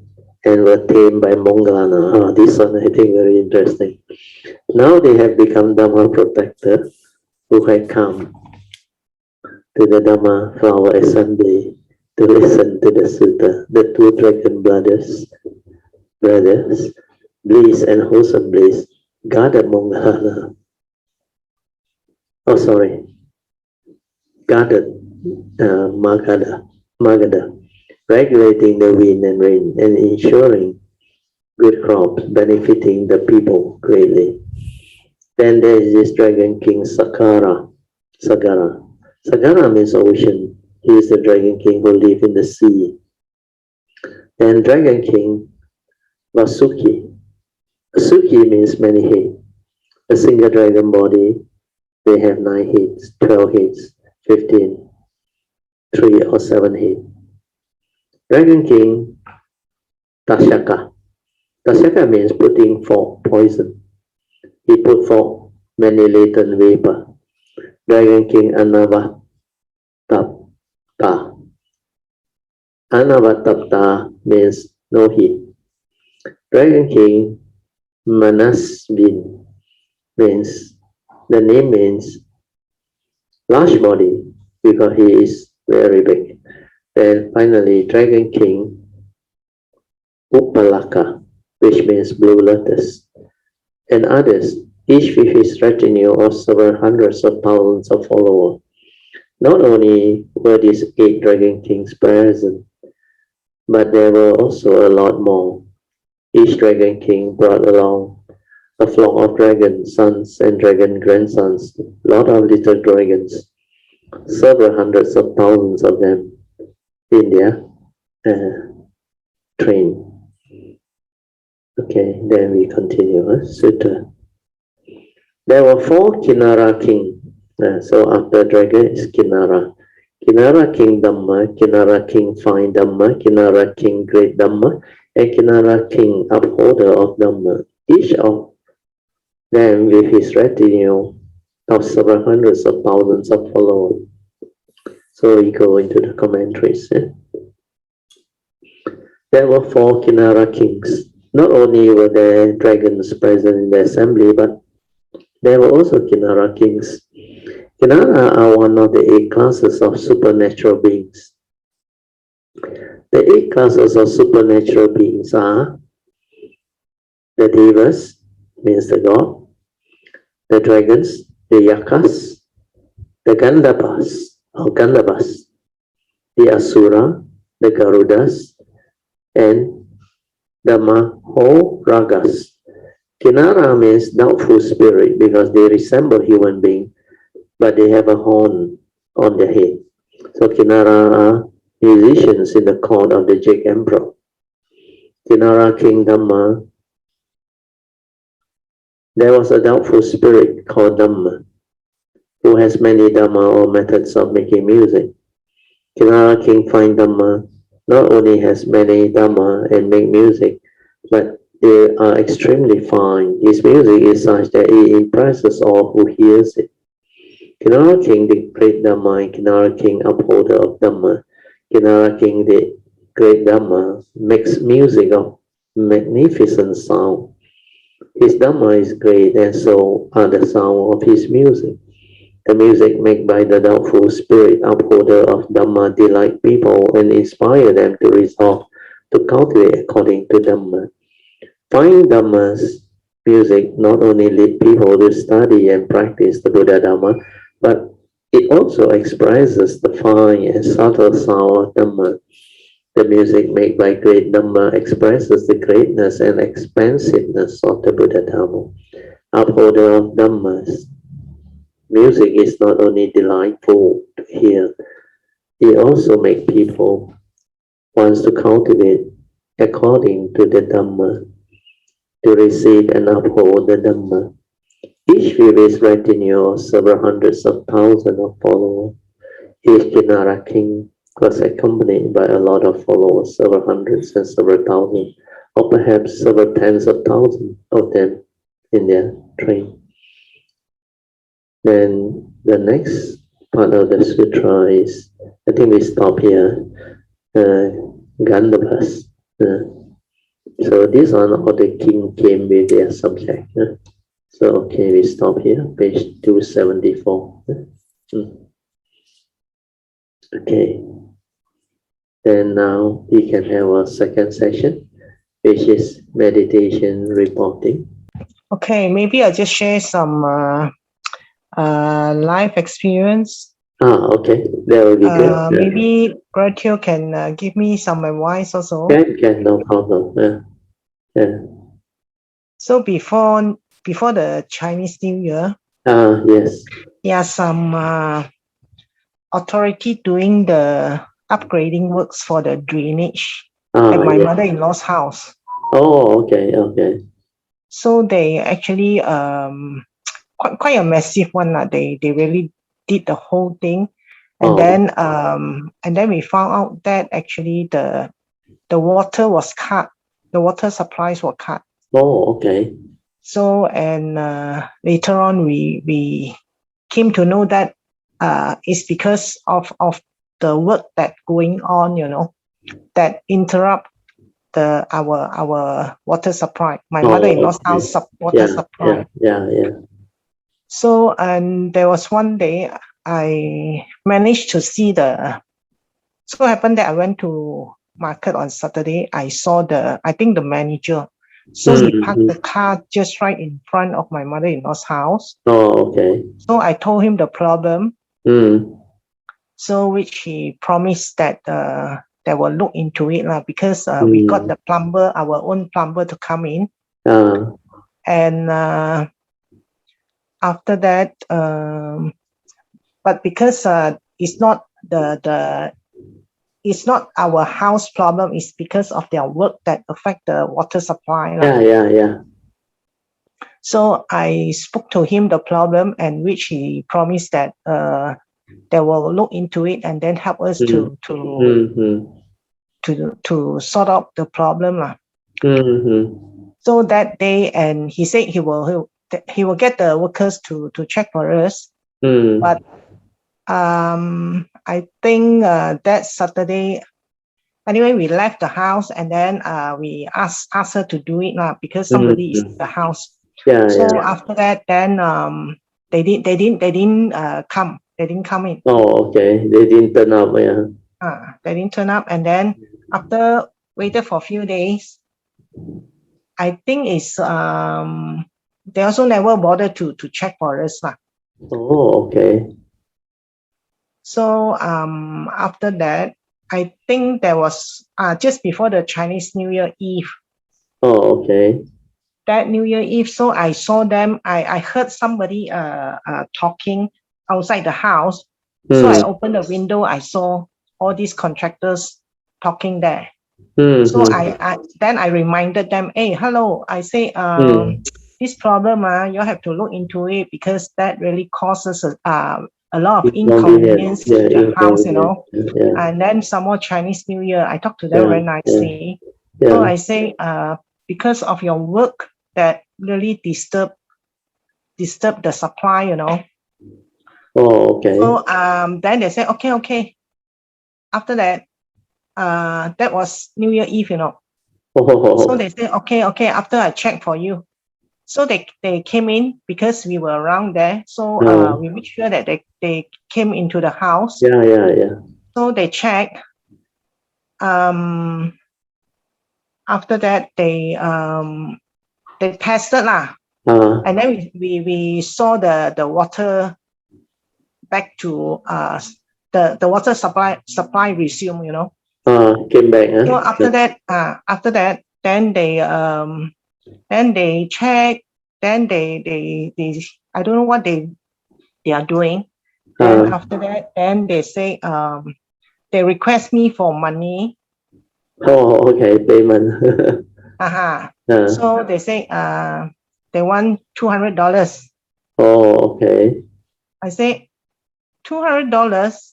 S1: and were tamed by Mongalana. This one I think very interesting. Now they have become Dharma protectors who had come to the Dharma Flower Assembly to listen to the Sutta. The 2 dragon brothers, bliss and wholesome bliss, guarded Mongalana. Guarded Magadha, regulating the wind and rain and ensuring good crops, benefiting the people greatly. Then there is this dragon king Sagara. Sagara means ocean. He is the dragon king who lives in the sea. Then dragon king Vasuki. Vasuki means many heads. A single dragon body, they have 9 heads, 12 heads, 15, 3 or 7 heads. Dragon king Tashaka. Tashaka means putting forth poison. He put forth many latent vapor. Dragon king Anavatapta. Anavatapta means no heat. Dragon king Manasvin means, the name means large body because he is very big. Then finally, Dragon King Upalaka, which means blue lotus, and others, each with his retinue of several hundreds of thousands of followers. Not only were these 8 dragon kings present, but there were also a lot more. Each dragon king brought along a flock of dragon sons and dragon grandsons, a lot of little dragons, several hundreds of thousands of them in their train. Okay, then we continue. Sutta. There were 4 Kinara kings. So after dragon is Kinara. Kinara king Dhamma, Kinara king fine Dhamma, Kinara king great Dhamma, and Kinara king upholder of Dhamma. Each of them with his retinue of several hundreds of thousands of followers. So we go into the commentaries. There were 4 Kinara kings. not only were there dragons present in the assembly, but there were also Kinara kings. Kinara are one of the 8 classes of supernatural beings. The 8 classes of supernatural beings are the Devas, means the god, the dragons, the Yakas, the Gandhabas, the Asura, the Garudas, and the Mahoragas. Kinara means doubtful spirit because they resemble human beings, but they have a horn on their head. So Kinara are musicians in the court of the Jade Emperor. Kinara King Dhamma, there was a doubtful spirit called Dhamma, who has many Dhamma or methods of making music. Kinara King Fine Dhamma not only has many Dhamma and make music, but they are extremely fine. His music is such that it impresses all who hears it. Kinara King, the great Dhamma, and Kinara King, upholder of Dhamma. Kinara King, the great Dhamma, makes music of magnificent sound. His Dhamma is great, and so are the sound of his music. The music made by the doubtful spirit upholder of Dhamma delight people and inspire them to resolve to cultivate according to Dhamma. Fine Dhamma's music not only lead people to study and practice the Buddha Dhamma, but it also expresses the fine and subtle sound of Dhamma. The music made by great Dhamma expresses the greatness and expansiveness of the Buddha Dhamma. Upholder of Dhamma's music is not only delightful to hear, it also makes people want to cultivate according to the Dhamma, to receive and uphold the Dhamma. Each with his retinue of several hundreds of thousands of followers. Each Kinara king was accompanied by a lot of followers, several hundreds and several thousands, or perhaps several tens of thousands of them in their train. Then the next part of the sutra is, I think we stop here, Gandhabas. So these are all the king came with their subject. So okay, we stop here, page 274. Okay. Then now we can have a second session, which is meditation reporting.
S2: Okay, maybe I'll just share some life experience.
S1: Okay, that will be good.
S2: Maybe Gratio can give me some advice also.
S1: Can, no problem. Yeah.
S2: So before the Chinese New Year,
S1: yes.
S2: there are some authority doing the upgrading works for the drainage at my mother-in-law's house.
S1: Oh, okay.
S2: So they actually quite a massive one. They really did the whole thing, and then we found out that actually the water was cut, the water supplies were cut.
S1: Oh, okay.
S2: So and later on we came to know that it's because of the work that going on, that interrupt our water supply, my mother-in-law's house water supply.
S1: Yeah.
S2: So and there was one day I managed to see so happened that I went to market on Saturday. I saw I think the manager. So he parked the car just right in front of my mother-in-law's house.
S1: Oh, okay.
S2: So I told him the problem. So which he promised that they will look into it because we got the plumber, our own plumber, to come in. And after that, but because it's not it's not our house problem, it's because of their work that affect the water supply.
S1: Yeah.
S2: So I spoke to him the problem, and which he promised that they will look into it and then help us to sort out the problem. So that day, and he said he will get the workers to check for us. But I think that Saturday anyway, we left the house and then we asked her to do it now because somebody is in the house. So after that, then they didn't come. They didn't come in.
S1: Oh, okay. They didn't turn up. Yeah.
S2: They didn't turn up, and then after waited for a few days, I think it's they also never bothered to check for us lah.
S1: Oh, okay.
S2: So after that, I think there was just before the Chinese New Year Eve.
S1: Oh, okay.
S2: That New Year Eve, so I saw them. I heard somebody talking outside the house. So I opened the window. I saw all these contractors talking there. So then I reminded them, hey, hello. I say this problem, you have to look into it because that really causes a lot of inconvenience to the house, you know. And then some more Chinese New Year, I talked to them very nicely. So I say, because of your work that really disturb the supply, you know.
S1: Oh, okay.
S2: So then they say, okay. After that, that was New Year Eve, you know. So they say, okay, after I check for you. So they came in because we were around there. So we made sure that they came into the house.
S1: Yeah.
S2: So they checked. After that, they tested lah. And then we saw the water back to the water supply resume, you know.
S1: Came back.
S2: So after that, then they check. Then they I don't know what they are doing. Then after that, then they say they request me for money.
S1: Oh, okay, payment.
S2: So they say they want $200.
S1: Oh, okay.
S2: I say $200.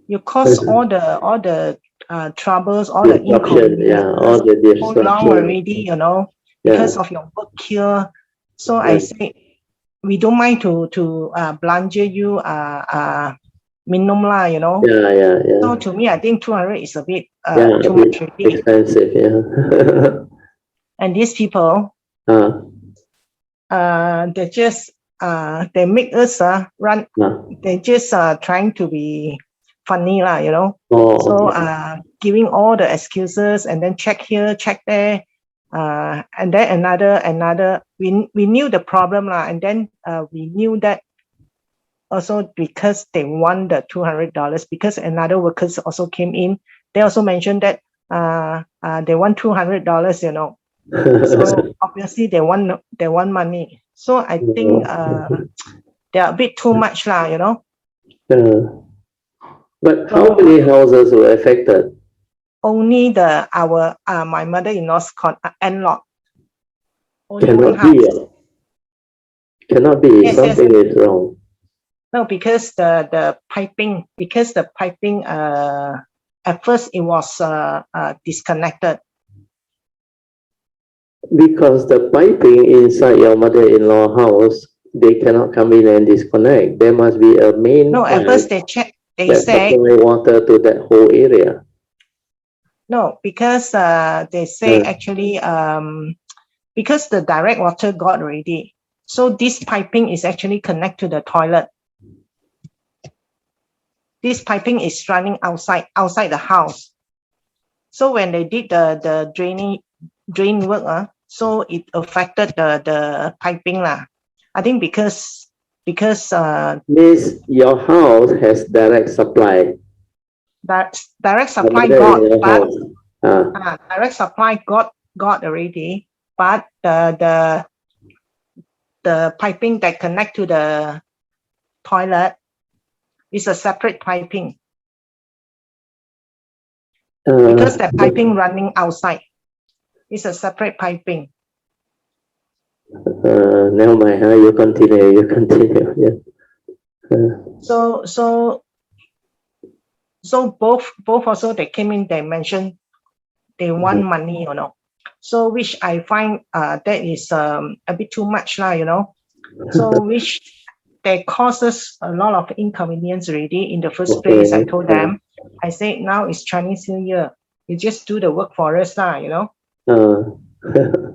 S2: You cause all the troubles, all the inconvenience,
S1: all the
S2: so long already, you know, because of your work here. So I say we don't mind to belanja you minimum lah, you know.
S1: Yeah.
S2: So to me, I think 200 is a bit too much already.
S1: Expensive, yeah.
S2: And these people, they just they make us run. They just trying to be funny lah, you know. So giving all the excuses and then check here, check there, and then another. We knew the problem lah, and then we knew that also because they want the $200 because another workers also came in. They also mentioned that they want $200, you know. So obviously they want money. So I think they're a bit too much lah, you know.
S1: But how many houses were affected?
S2: Only my mother-in-law's in-law. Only one house.
S1: Cannot be. Something is wrong.
S2: No, because the piping at first it was disconnected. Because
S1: the piping inside your mother-in-law house, they cannot come in and disconnect. There must be a main.
S2: No, at first they checked. They said
S1: supply water to that whole area.
S2: No, because they say actually because the direct water got already. So this piping is actually connected to the toilet. This piping is running outside the house. So when they did the drain work, so it affected the piping lah. I think because
S1: means your house has direct supply.
S2: Direct supply got, but direct supply got already, but the piping that connect to the toilet is a separate piping because the piping running outside is a separate piping.
S1: Never mind. You continue. Yeah.
S2: So both also they came in. They mentioned they want money, you know. So which I find that is a bit too much lah, you know. So which they causes a lot of inconvenience already in the first place. I told them, I said now it's Chinese New Year. you just do the work for us, you know.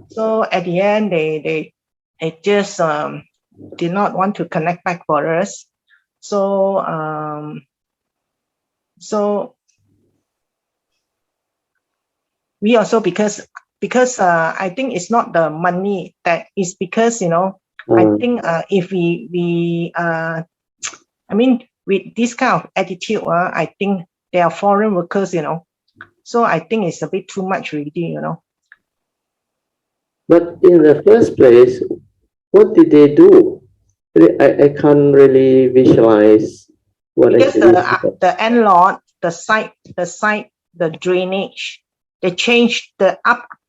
S2: So at the end, they just did not want to connect back for us. So so we also because I think it's not the money that is because, you know, I think if we I mean with this kind of attitude, I think they are foreign workers, you know. So I think it's a bit too much really, you know.
S1: But in the first place, what did they do? I can't really visualize what
S2: Because
S1: actually
S2: the landlord, the site, the drainage, they changed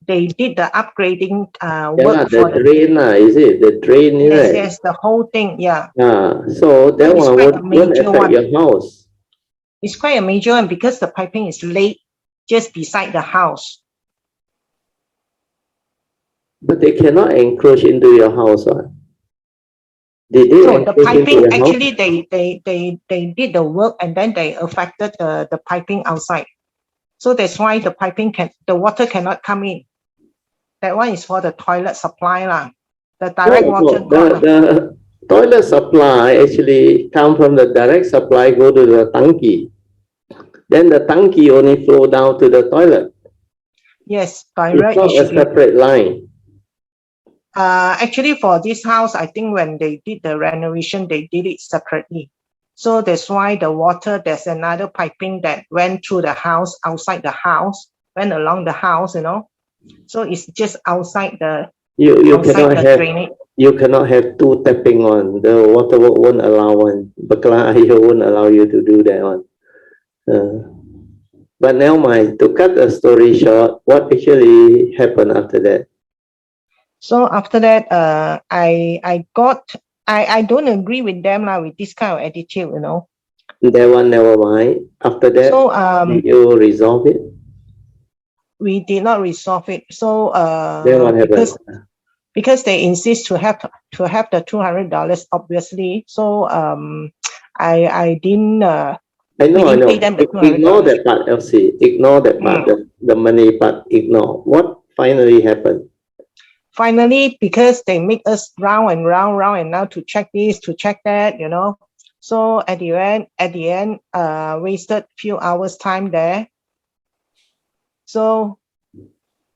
S2: they did the upgrading work for
S1: the drain, is it? The drain,
S2: yes,
S1: right?
S2: yes, the whole thing, yeah.
S1: So that
S2: it's
S1: one
S2: quite a
S1: won't
S2: major
S1: affect
S2: one.
S1: your house.
S2: It's quite a major one because the piping is laid just beside the house.
S1: But they cannot encroach into your house, right? Did they
S2: So the
S1: encroach into
S2: piping,
S1: your house?
S2: actually, they did the work and then they affected the piping outside. So that's why the water cannot come in. That one is for the toilet supply lah. The direct water.
S1: The toilet supply actually come from the direct supply, go to the tanki. Then the tanki only flow down to the toilet.
S2: Yes, direct.
S1: It's not a separate line.
S2: Actually, for this house, I think when they did the renovation, they did it separately. So that's why the water, there's another piping that went through the house, outside the house, went along the house, you know. So it's just outside the drainage.
S1: You cannot have two tapping on. The water won't allow one. Bakla won't allow you to do that one. But now, to cut the story short, what actually happened after that?
S2: So after that, I don't agree with them now with this kind of attitude, you know.
S1: That one, never mind. After that,
S2: so
S1: did you resolve it?
S2: We did not resolve it. So
S1: then what happened?
S2: Because they insist to have the $200, obviously. So I didn't.
S1: I know.
S2: Pay them the
S1: Ignore that part, Elsie. Ignore that part, the money part. Ignore. What finally happened?
S2: Finally, because they make us round and now to check this, to check that, you know. So at the end, wasted few hours time there. So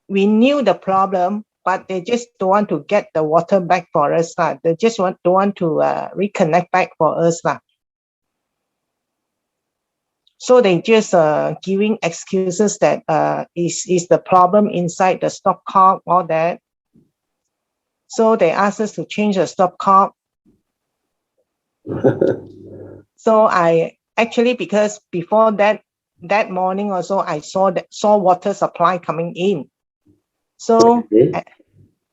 S2: we knew the problem, but they just don't want to get the water back for us. They just don't want to reconnect back for us. So they just giving excuses that is the problem inside the stopcock, all that. So they asked us to change the stopcock. So I actually, because before that morning also, I saw water supply coming in. So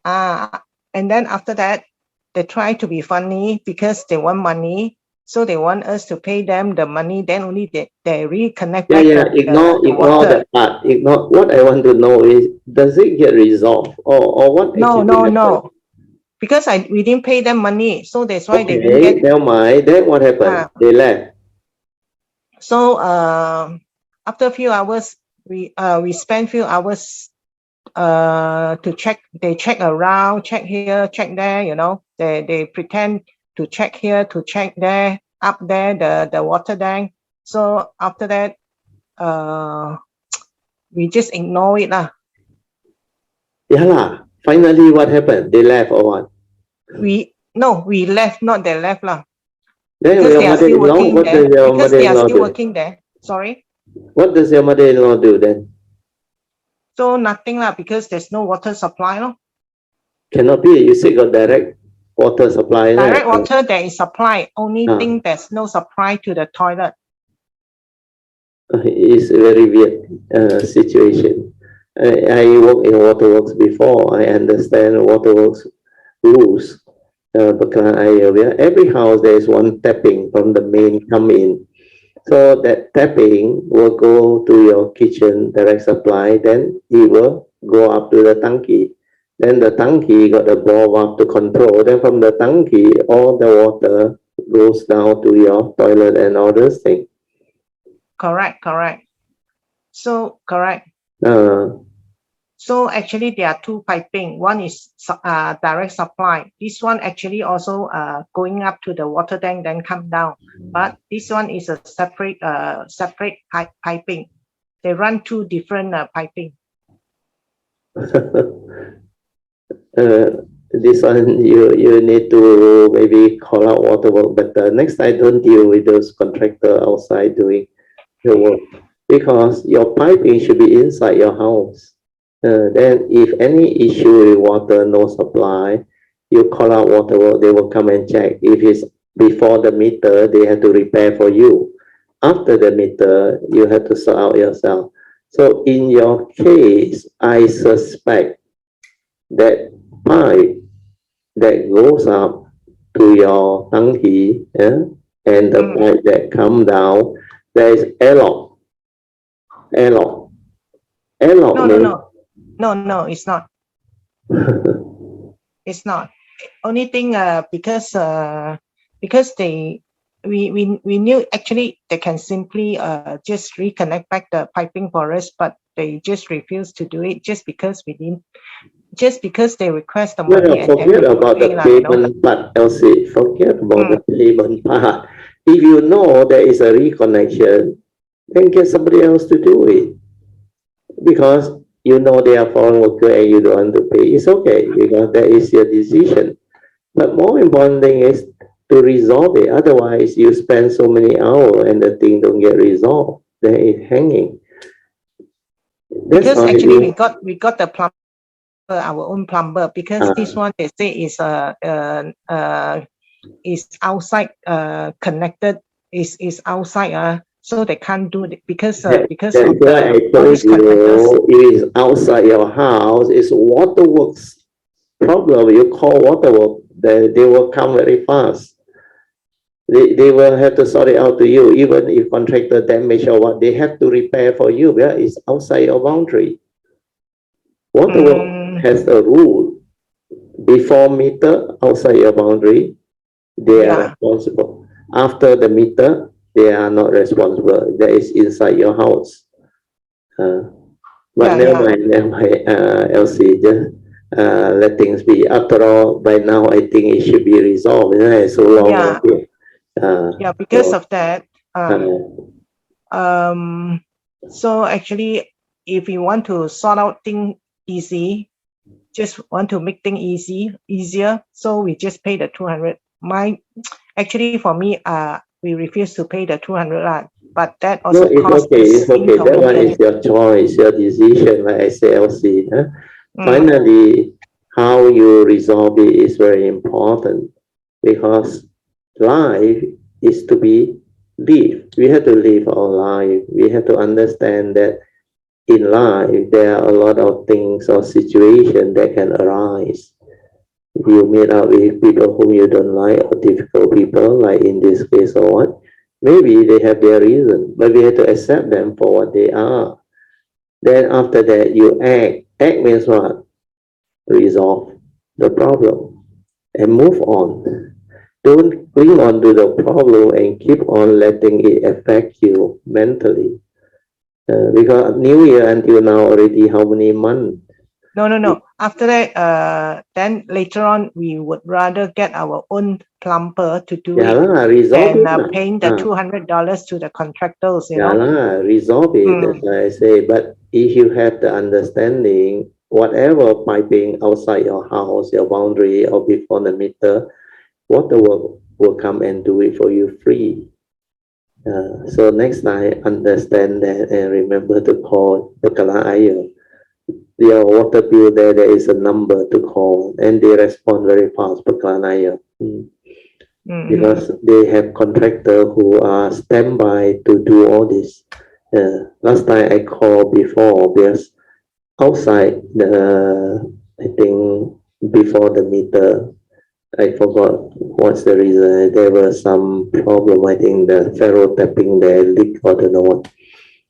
S2: and then after that, they try to be funny because they want money. So they want us to pay them the money. Then only they reconnect back.
S1: Ignore that part. Ignore. What I want to know is, does it get resolved or what?
S2: No. Because we didn't pay them money, so that's why they didn't get.
S1: Never mind. Then what happened? They left.
S2: So after a few hours, we spent few hours to check. They check around, check here, check there. You know, they pretend to check here, to check there, up there, the water tank. So after that, we just ignore it lah.
S1: Yeah lah. Finally, what happened? They left or what?
S2: We left, not they left lah.
S1: Then
S2: because
S1: they are still working there.
S2: Because they are still working there. Sorry.
S1: What does your mother-in-law do then?
S2: So nothing lah, because there's no water supply no.
S1: Cannot be. You said got direct water supply.
S2: Direct water there is supply. Only thing there's no supply to the toilet.
S1: It's a very weird situation. I worked in waterworks before. I understand waterworks rules. Because every house there is one tapping from the main come in. So that tapping will go to your kitchen direct supply. Then it will go up to the tanki. Then the tanki got the valve up to control. Then from the tanki, all the water goes down to your toilet and all those things.
S2: Correct. So correct. So actually there are two piping. One is direct supply. This one actually also going up to the water tank, then come down. But this one is a separate piping. They run two different piping.
S1: This one you need to maybe call out water work, but next time don't deal with those contractor outside doing the work, because your piping should be inside your house. Then if any issue with water, no supply, you call out water work, they will come and check. If it's before the meter, they have to repair for you. After the meter, you have to sort out yourself. So in your case, I suspect that pipe that goes up to your tanghi, and the pipe that come down, there is airlock. Airlock. Airlock.
S2: No, it's not. It's not. Only thing because we knew actually they can simply just reconnect back the piping for us, but they just refused to do it just because they request the money.
S1: No, forget about the payment part, Elsie. Forget about the payment part. If you know there is a reconnection, then get somebody else to do it. Because you know they are foreign worker and you don't want to pay. It's okay, because that is your decision. But more important thing is to resolve it. Otherwise, you spend so many hours and the thing don't get resolved. Then it's hanging. That's
S2: because actually we got the plumber, our own plumber, because this one they say is outside connected, is outside, so they can't do it because of
S1: why I told you it is outside your house. It's waterworks problem. You call waterworks, they will come very fast. They will have to sort it out to you. Even if contractor damage or what, they have to repair for you. Yeah, it's outside your boundary. Waterworks has a rule. Before meter, outside your boundary, they are responsible. After the meter, they are not responsible. That is inside your house. But never mind, Elsie, just let things be. After all, by now, I think it should be resolved. It's so long.
S2: Because of that. So actually, if you want to sort out things easy, just want to make things easier, so we just pay the 200. Actually, for me, we refuse to pay the 200, but that also costs.
S1: It's okay. That one is your choice, your decision. Like I say, Elsie. Finally, how you resolve it is very important, because life is to be lived. We have to live our life. We have to understand that in life there are a lot of things or situations that can arise. You meet up with people whom you don't like, or difficult people, like in this case or what. Maybe they have their reason, but we have to accept them for what they are. Then after that, you act. Act means what? Resolve the problem and move on. Don't cling on to the problem and keep on letting it affect you mentally. Because New Year until now already how many months?
S2: No. After that, then later on, we would rather get our own plumber to do it and paying the $200 to the contractors.
S1: Resolve it. That's why I say. But if you have the understanding, whatever piping outside your house, your boundary, or before the meter, waterworks will come and do it for you free. So next time, understand that and remember to call Bakala Ayer. Your water bill there is a number to call, and they respond very fast, Bakala Ayer. Because they have contractors who are standby to do all this. Last time I called before, because outside I think before the meter, I forgot what's the reason. There was some problem. I think the ferro tapping there leak or don't know what.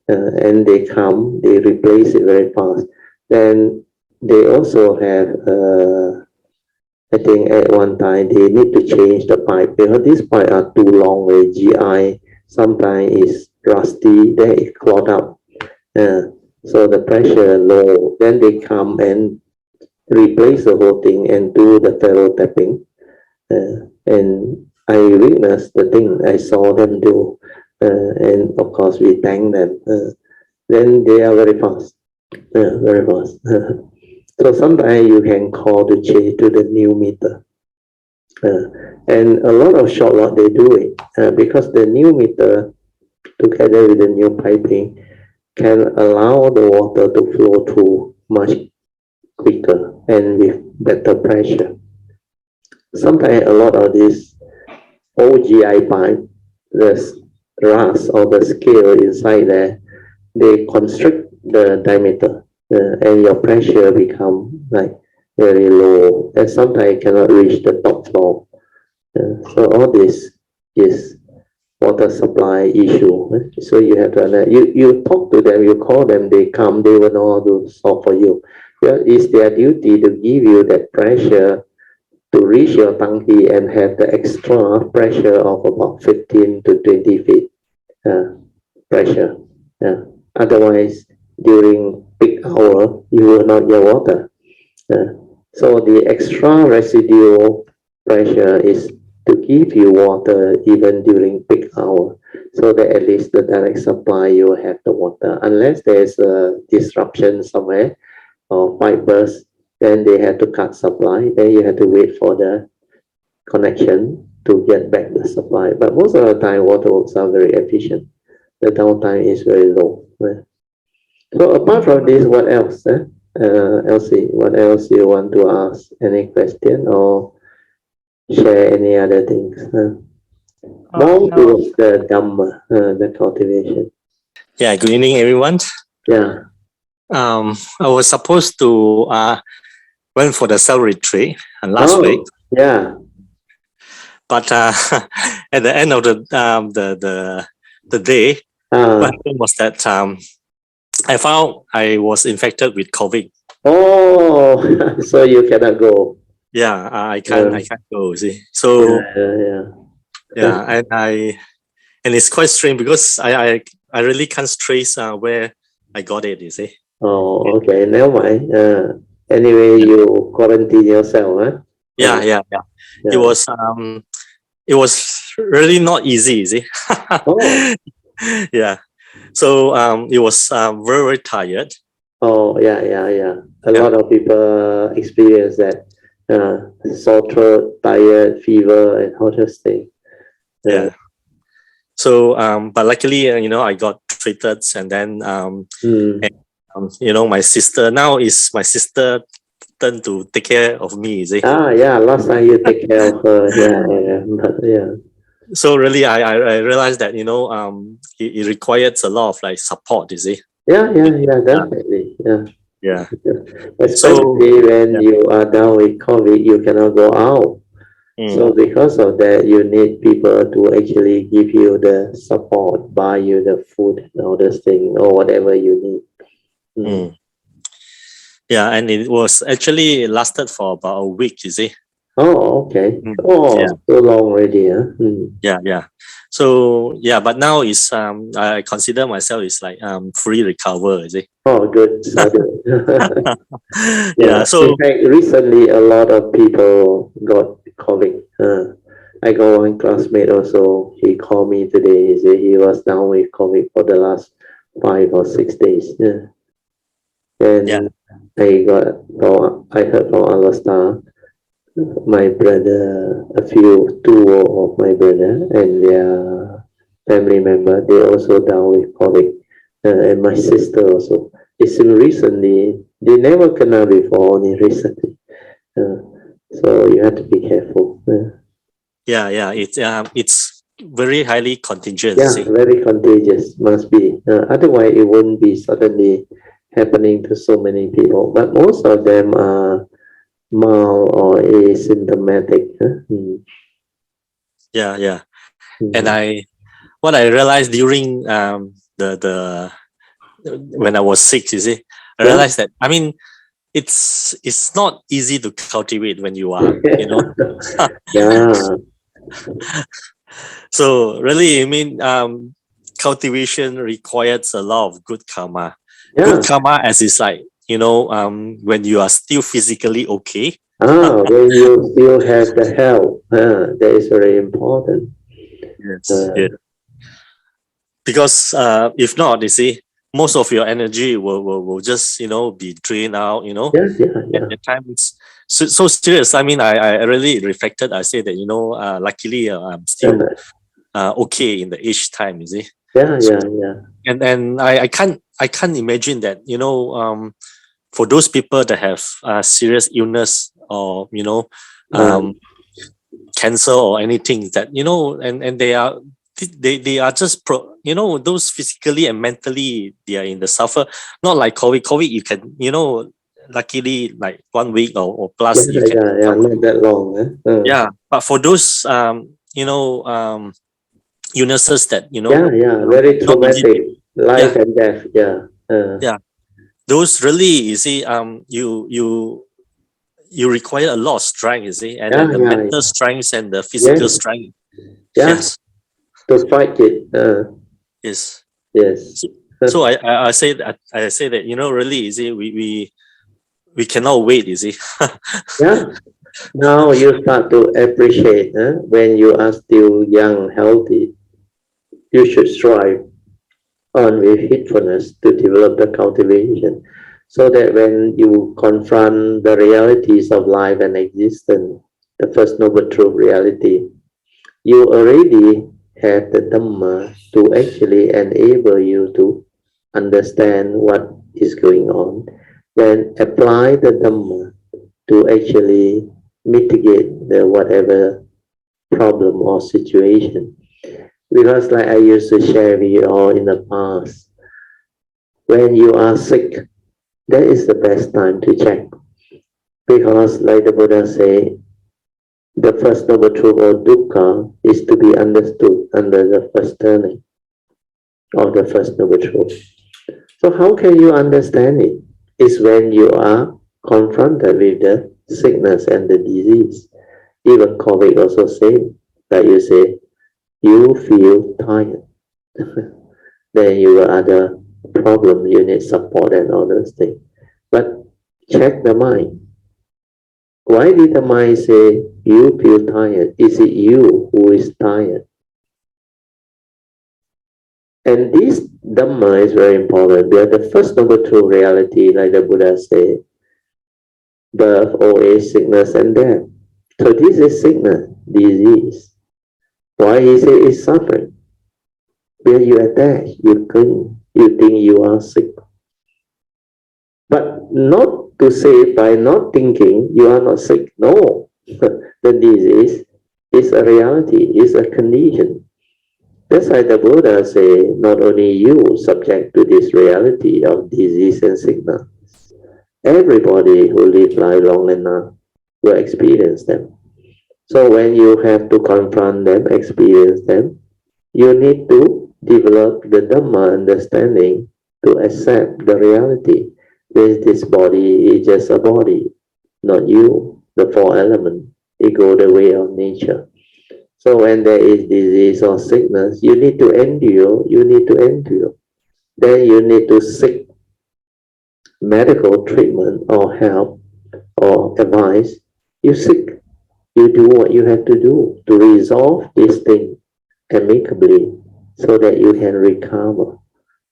S1: And they come, they replace it very fast. Then they also have, I think at one time they need to change the pipe, because these pipes are too long with GI. Sometimes it's rusty, then it clogged up. So the pressure low, then they come and replace the whole thing and do the thorough tapping. And I witnessed the thing, I saw them do, and of course we thank them. Then they are very fast, very fast. So sometimes you can call the Che to the new meter. And a lot of short lot they do it because the new meter together with the new piping can allow the water to flow through much quicker and with better pressure. Sometimes a lot of this OGI pipe, the rust or the scale inside there, they constrict the diameter and your pressure become like very low and sometimes cannot reach the top floor. So all this is water supply issue. So you have to, you talk to them, you call them, they come, they will know how to solve for you. It's their duty to give you that pressure to reach your tangki and have the extra pressure of about 15 to 20 feet pressure. Otherwise, during peak hour, you will not get water. So the extra residual pressure is to give you water even during peak hour, so that at least the direct supply you will have the water. Unless there's a disruption somewhere or pipe burst, then they have to cut supply. Then you have to wait for the connection to get back the supply. But most of the time, waterworks are very efficient. The downtime is very low. So apart from this, what else? Elsie, what else you want to ask? Any question or share any other things? More
S2: No.
S1: towards the Dhamma, the cultivation.
S3: Yeah, good evening, everyone.
S1: Yeah.
S3: I was supposed to went for the self-retreat last week,
S1: Yeah.
S3: but at the end of the day, what happened was that I found I was infected with COVID.
S1: Oh, so you cannot go.
S3: Yeah, I can't go. See, so
S1: Yeah.
S3: and it's quite strange because I really can't trace where I got it. You see.
S1: Oh, okay. Never mind. Anyway, you quarantine yourself, huh?
S3: Yeah. It was really not easy. You see.
S1: Oh.
S3: Yeah. So it was very, very tired.
S1: Oh, yeah. A lot of people experience that. Sore throat, tired, fever, and all those things.
S3: Yeah. So, but luckily, I got treated, and then, my sister now is my sister turn to take care of me. You see?
S1: Yeah. Last time you take care of her. Yeah.
S3: So really, I realized that it requires a lot of like support. You see?
S1: Yeah. Definitely.
S3: Yeah.
S1: Especially when you are down with COVID, you cannot go out. So because of that, you need people to actually give you the support, buy you the food and all those things or whatever you need.
S3: Yeah, and it was actually lasted for about a week, you see.
S1: Oh, okay. So long already, huh?
S3: Yeah. So but now is I consider myself is like fully recover, you see.
S1: Oh, good.
S3: Yeah. So
S1: in fact, recently a lot of people got COVID. I got one classmate also. He called me today. He said he was down with COVID for the last 5 or 6 days. And I heard from Augusta, my brother, two of my brother and their family member, they also down with COVID. And my sister also. It's recently, they never kena before, only recently. So you have to be careful.
S3: Yeah. It's very highly contagious.
S1: Yeah, very contagious, must be. Otherwise, it wouldn't be suddenly happening to so many people. But most of them are mild or asymptomatic.
S3: Yeah. And what I realized during the when I was sick, you see, I realized that it's not easy to cultivate when you are,
S1: Yeah.
S3: So really, cultivation requires a lot of good karma.
S1: Yeah.
S3: Good karma as is like, when you are still physically okay.
S1: When you still have the health, that is very important.
S3: Yes. Yeah. Because if not, you see, most of your energy will just be drained out. At the time it's so serious. I mean, I really reflected. I say that luckily I'm still okay in the age time. You see. And I can't imagine that for those people that have serious illness or cancer or anything that and they are just those physically and mentally they are in the suffer, not like COVID you can luckily like 1 week or plus you can
S1: not that long.
S3: But for those illnesses that
S1: very traumatic, life and death.
S3: Those really, you see, you require a lot of strength, you see, and the mental strength and the physical strength. Yes.
S1: To fight it.
S3: Yes.
S1: Yes.
S3: So I say that really, you see, we cannot wait, you see.
S1: Now you start to appreciate when you are still young, healthy. You should strive on with heedfulness to develop the cultivation, so that when you confront the realities of life and existence, the first noble truth reality, you already have the Dhamma to actually enable you to understand what is going on, then apply the Dhamma to actually mitigate the whatever problem or situation. Because like I used to share with you all in the past, when you are sick, that is the best time to check. Because like the Buddha say, the first noble truth or dukkha is to be understood under the first turning of the first noble truth. So how can you understand it? It's when you are confronted with the sickness and the disease. Even COVID also say, like you say, you feel tired. Then you have other problem, you need support and all those things. But check the mind. Why did the mind say you feel tired? Is it you who is tired? And this Dhamma is very important. We are the first noble truth reality, like the Buddha said, birth, old age, sickness, and death. So this is sickness, disease. Why he say it's suffering? When you attach, you think you are sick. But not to say by not thinking you are not sick. No, the disease is a reality, is a condition. That's why the Buddha say, not only you subject to this reality of disease and sickness. Everybody who lives life long enough will experience them. So when you have to confront them, experience them, you need to develop the Dhamma understanding to accept the reality. This body is just a body, not you, the four elements. It goes the way of nature. So when there is disease or sickness, you need to endure, Then you need to seek medical treatment or help or advice. You seek. You do what you have to do to resolve this thing amicably so that you can recover.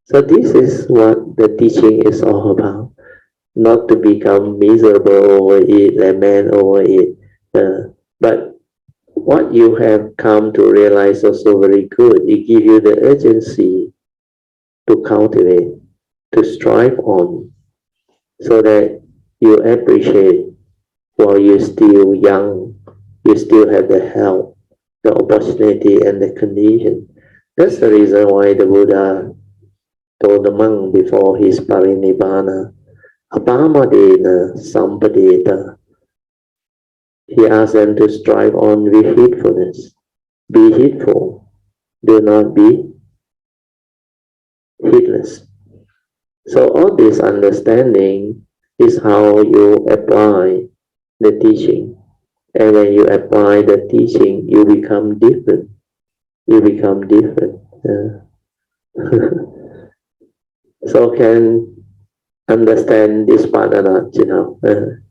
S1: So this is what the teaching is all about. Not to become miserable over it, lament over it. But what you have come to realize also very good. It gives you the urgency to cultivate, to strive on, so that you appreciate while you're still young, you still have the health, the opportunity and the condition. That's the reason why the Buddha told the monk before his parinibbana, apamadena sampadeta. He asked them to strive on with heedfulness. Be heedful. Do not be heedless. So all this understanding is how you apply the teaching. And when you apply the teaching, you become different. So can understand this part or not,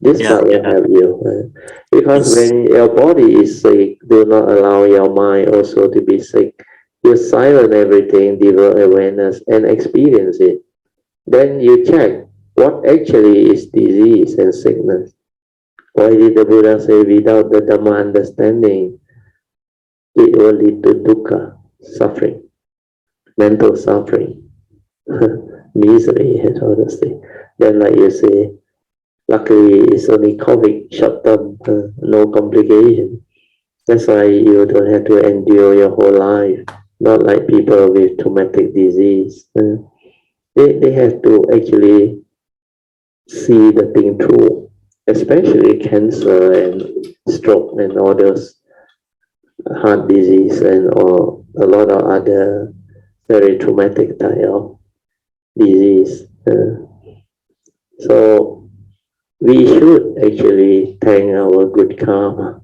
S1: this part will help you. Because when your body is sick, do not allow your mind also to be sick. You silence everything, develop awareness and experience it. Then you check what actually is disease and sickness. Why did the Buddha say without the Dhamma understanding, it will lead to dukkha, suffering, mental suffering, misery, and all those things. Then like you say, luckily it's only COVID, short term, no complication. That's why you don't have to endure your whole life. Not like people with traumatic disease. They have to actually see the thing through, especially cancer and stroke and all those heart disease and or a lot of other very traumatic type of disease. So we should actually thank our good karma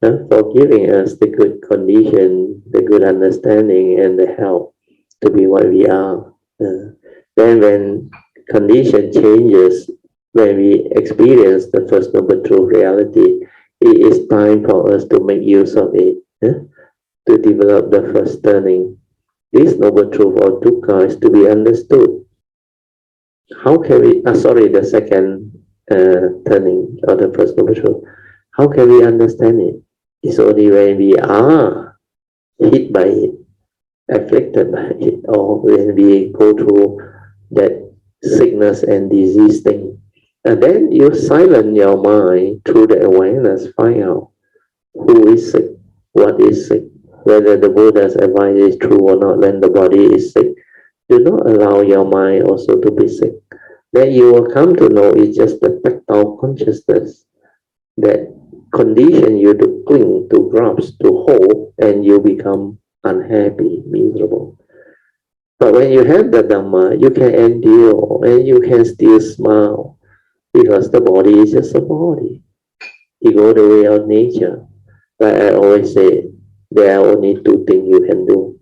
S1: for giving us the good condition, the good understanding and the help to be what we are. Then when condition changes, when we experience the First Noble Truth reality, it is time for us to make use of it, to develop the first turning. This Noble Truth or dukkha is to be understood. How can we, the second turning of the First Noble Truth. How can we understand it? It's only when we are hit by it, afflicted by it, or when we go through that sickness and disease thing. And then you silence your mind through the awareness, find out who is sick, what is sick, whether the Buddha's advice is true or not. When the body is sick, do not allow your mind also to be sick. Then you will come to know it's just the tactile consciousness that condition you to cling, to grasp, to hold, and you become unhappy, miserable. But when you have the Dhamma, you can endure and you can still smile because the body is just a body. You go the way of nature. Like I always say, there are only two things you can do.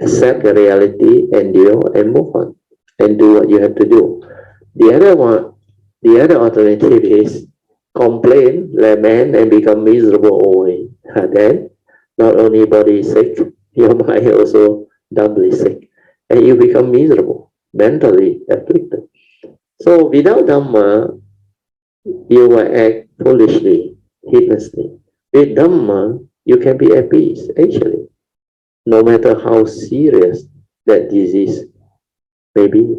S1: Accept the reality, endure, and move on, and do what you have to do. The other alternative is complain, lament, and become miserable always. Then, not only body is sick, your mind also doubly sick. And you become miserable, mentally afflicted. So without Dhamma, you will act foolishly, heedlessly. With Dhamma, you can be at peace, actually, no matter how serious that disease may be.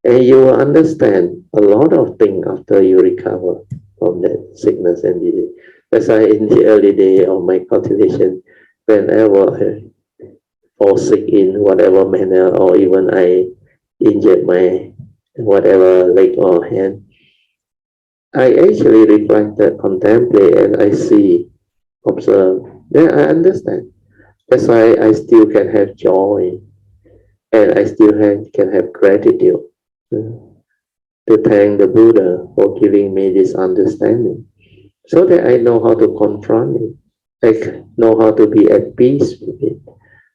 S1: And you will understand a lot of things after you recover from that sickness and disease. That's why in the early day of my cultivation, whenever I fall sick in whatever manner, or even I injured my whatever leg or hand, I actually reflected, contemplate, and I see, observe. Then I understand. That's why I still can have joy, and I still can have gratitude to thank the Buddha for giving me this understanding, so that I know how to confront it, I know how to be at peace with it,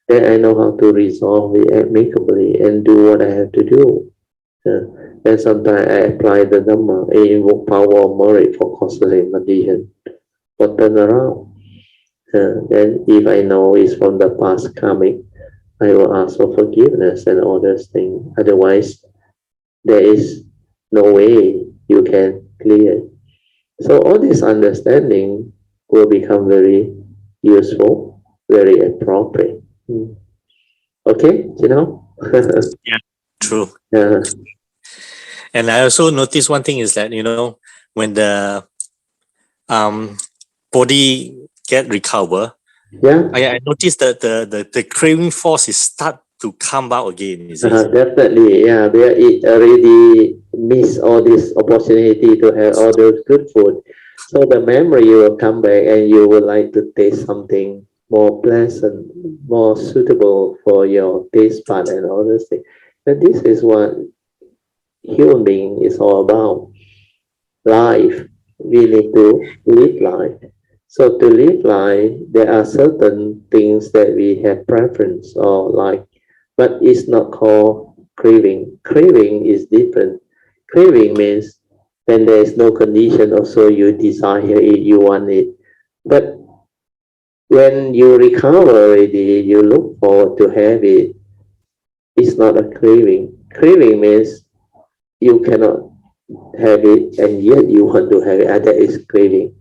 S1: then I know how to resolve it amicably and do what I have to do. And sometimes I apply the Dhamma, I invoke power of merit for causative condition, for turn around. Then if I know it's from the past karmic, I will ask for forgiveness and all those things. Otherwise, there is no way you can clear. So all this understanding will become very useful, very appropriate. Okay,
S3: Yeah, true.
S1: Yeah.
S3: And I also noticed one thing is that, when the body get recover,
S1: Yeah.
S3: I noticed that the craving force is start to come out again. Is it?
S1: Definitely, yeah. Where it already missed all this opportunity to have all those good food. So the memory will come back and you would like to taste something more pleasant, more suitable for your taste bud and all those things. But this is what human being is all about. Life. We need to live life. So to live life, there are certain things that we have preference or like but it's not called craving. Craving is different. Craving means when there is no condition, also you desire it, you want it. But when you recover already, you look forward to have it. It's not a craving. Craving means you cannot have it and yet you want to have it. That is craving.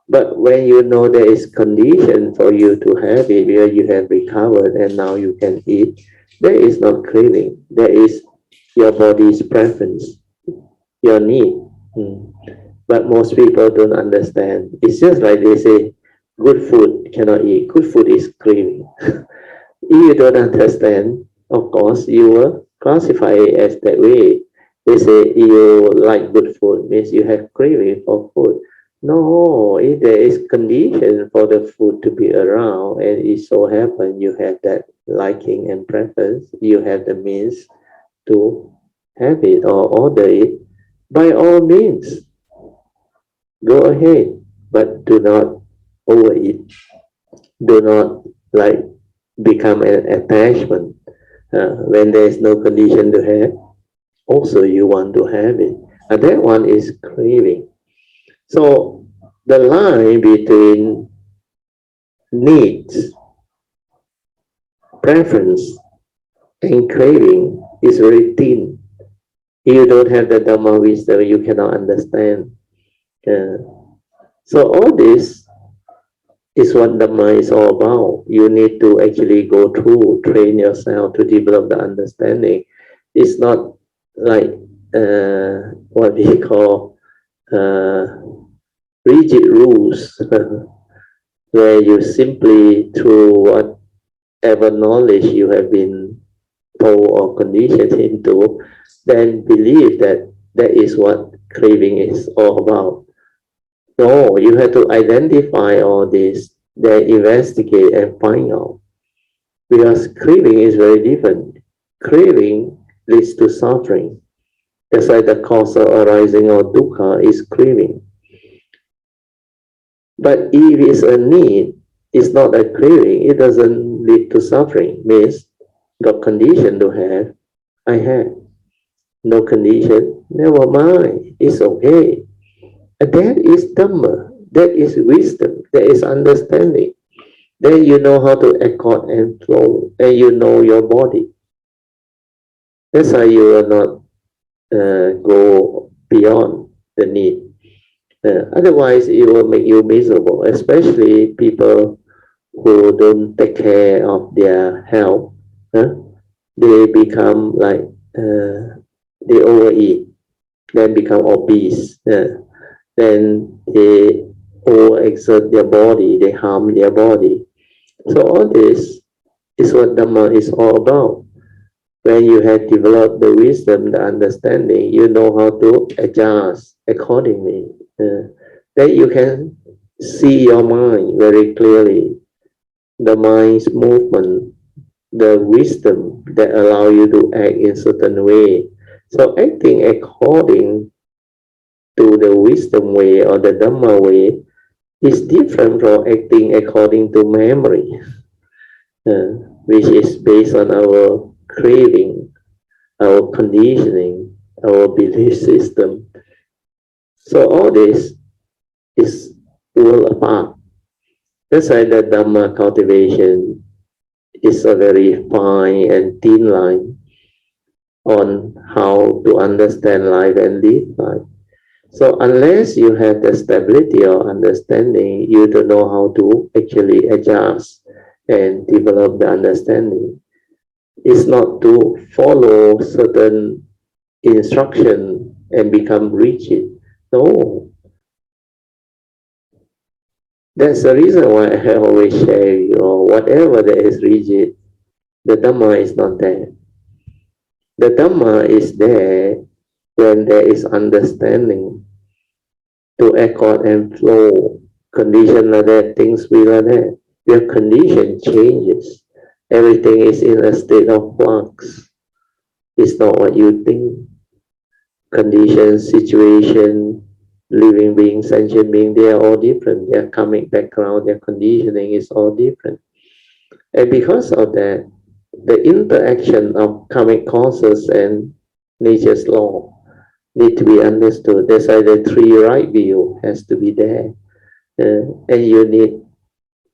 S1: But when you know there is condition for you to have it, where you have recovered and now you can eat, there is not craving. There is your body's preference, your need. But most people don't understand. It's just like they say, good food cannot eat. Good food is craving. If you don't understand, of course, you will classify it as that way. They say you like good food, means you have craving for food. No, if there is condition for the food to be around and it so happen you have that liking and preference, you have the means to have it or order it, by all means, go ahead, but do not overeat. Do not like become an attachment. When there is no condition to have, also you want to have it. And that one is craving. So the line between needs, preference, and craving is very thin. If you don't have the Dharma wisdom, you cannot understand. So all this is what Dharma is all about. You need to actually go through, train yourself to develop the understanding. It's not like what we call rigid rules, where you simply, through whatever knowledge you have been told or conditioned into, then believe that that is what craving is all about. No, you have to identify all this, then investigate and find out. Because craving is very different. Craving leads to suffering. That's why the cause of arising of dukkha is craving. But if it's a need, it's not a craving, it doesn't lead to suffering. Means got condition to have, I have. No condition, never mind, it's okay. And that is Dhamma, that is wisdom, that is understanding. Then you know how to accord and flow, and you know your body. That's how you will not go beyond the need. Otherwise, it will make you miserable, especially people who don't take care of their health. They become like, they overeat, then become obese. Then they overexert their body, they harm their body. So all this is what Dhamma is all about. When you have developed the wisdom, the understanding, you know how to adjust accordingly. Then you can see your mind very clearly, the mind's movement, the wisdom that allow you to act in certain way. So acting according to the wisdom way or the Dhamma way is different from acting according to memory, which is based on our craving, our conditioning, our belief system. So all this is world apart. That's why the Dhamma cultivation is a very fine and thin line on how to understand life and live life. So unless you have the stability or understanding, you don't know how to actually adjust and develop the understanding. It's not to follow certain instruction and become rigid. No. That's the reason why I always share, whatever that is rigid, the Dhamma is not there. The Dhamma is there when there is understanding to accord and flow. Condition like that, things will like that. Your condition changes. Everything is in a state of flux. It's not what you think. Condition, situation, living being, sentient being, they are all different. Their karmic background, their conditioning is all different. And because of that, the interaction of karmic causes and nature's law need to be understood. That's why the three right view has to be there. And you need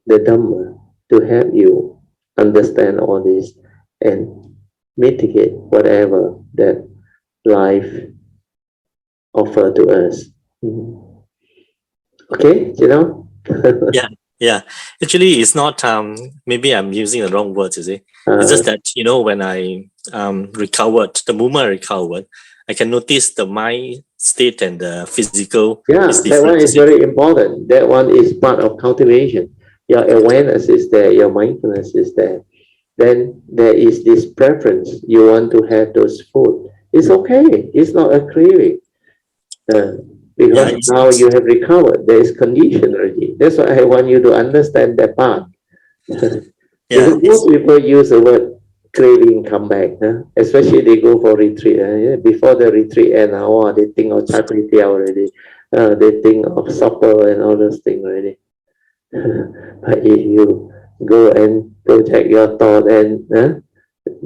S1: the Dhamma to help you understand all this and mitigate whatever that life offer to us. Okay, you know?
S3: Yeah. Actually, it's not. Maybe I'm using the wrong words. You see, it's just that when I recovered, the moment I recovered, I can notice the mind state and the physical.
S1: Yeah,
S3: is
S1: that
S3: different.
S1: one is very important. That one is part of cultivation. Your awareness is there. Your mindfulness is there. Then there is this preference. You want to have those food. It's okay. It's not a craving. Because now you have recovered. There is condition already. That's why I want you to understand that part. Because most people use the word craving come back. Especially they go for retreat. Before the retreat end, they think of char kway teow already. They think of supper and all those things already. But if you go and project your thought and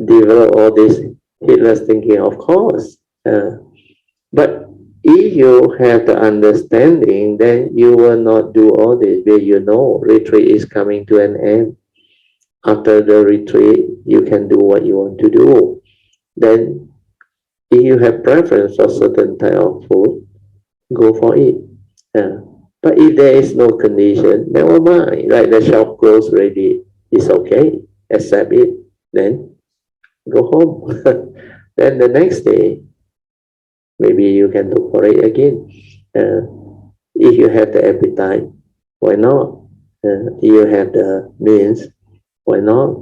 S1: develop all this heedless thinking, of course. But if you have the understanding, then you will not do all this. Where retreat is coming to an end. After the retreat, you can do what you want to do. Then, if you have preference for certain type of food, go for it. But if there is no condition, never mind. Like the shop closed already, it's okay. Accept it. Then go home. Then the next day, maybe you can look for it again. If you have the appetite, why not? If you have the means, why not?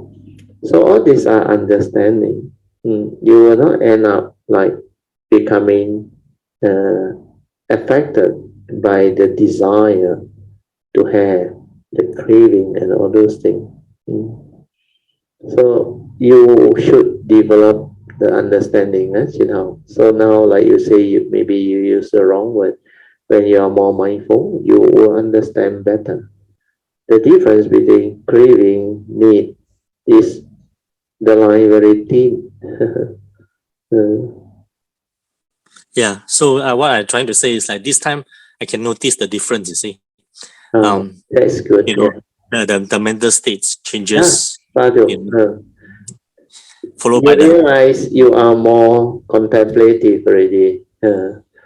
S1: So all these are understanding. You will not end up like becoming affected by the desire to have the craving and all those things. So you should develop the understanding, So now, like you say, maybe you use the wrong word. When you are more mindful, you will understand better. The difference between craving, need, is the line very thin.
S3: So what I'm trying to say is like this time I can notice the difference. You see,
S1: that's good.
S3: The mental states changes. Followed
S1: you
S3: by
S1: realize you are more contemplative already.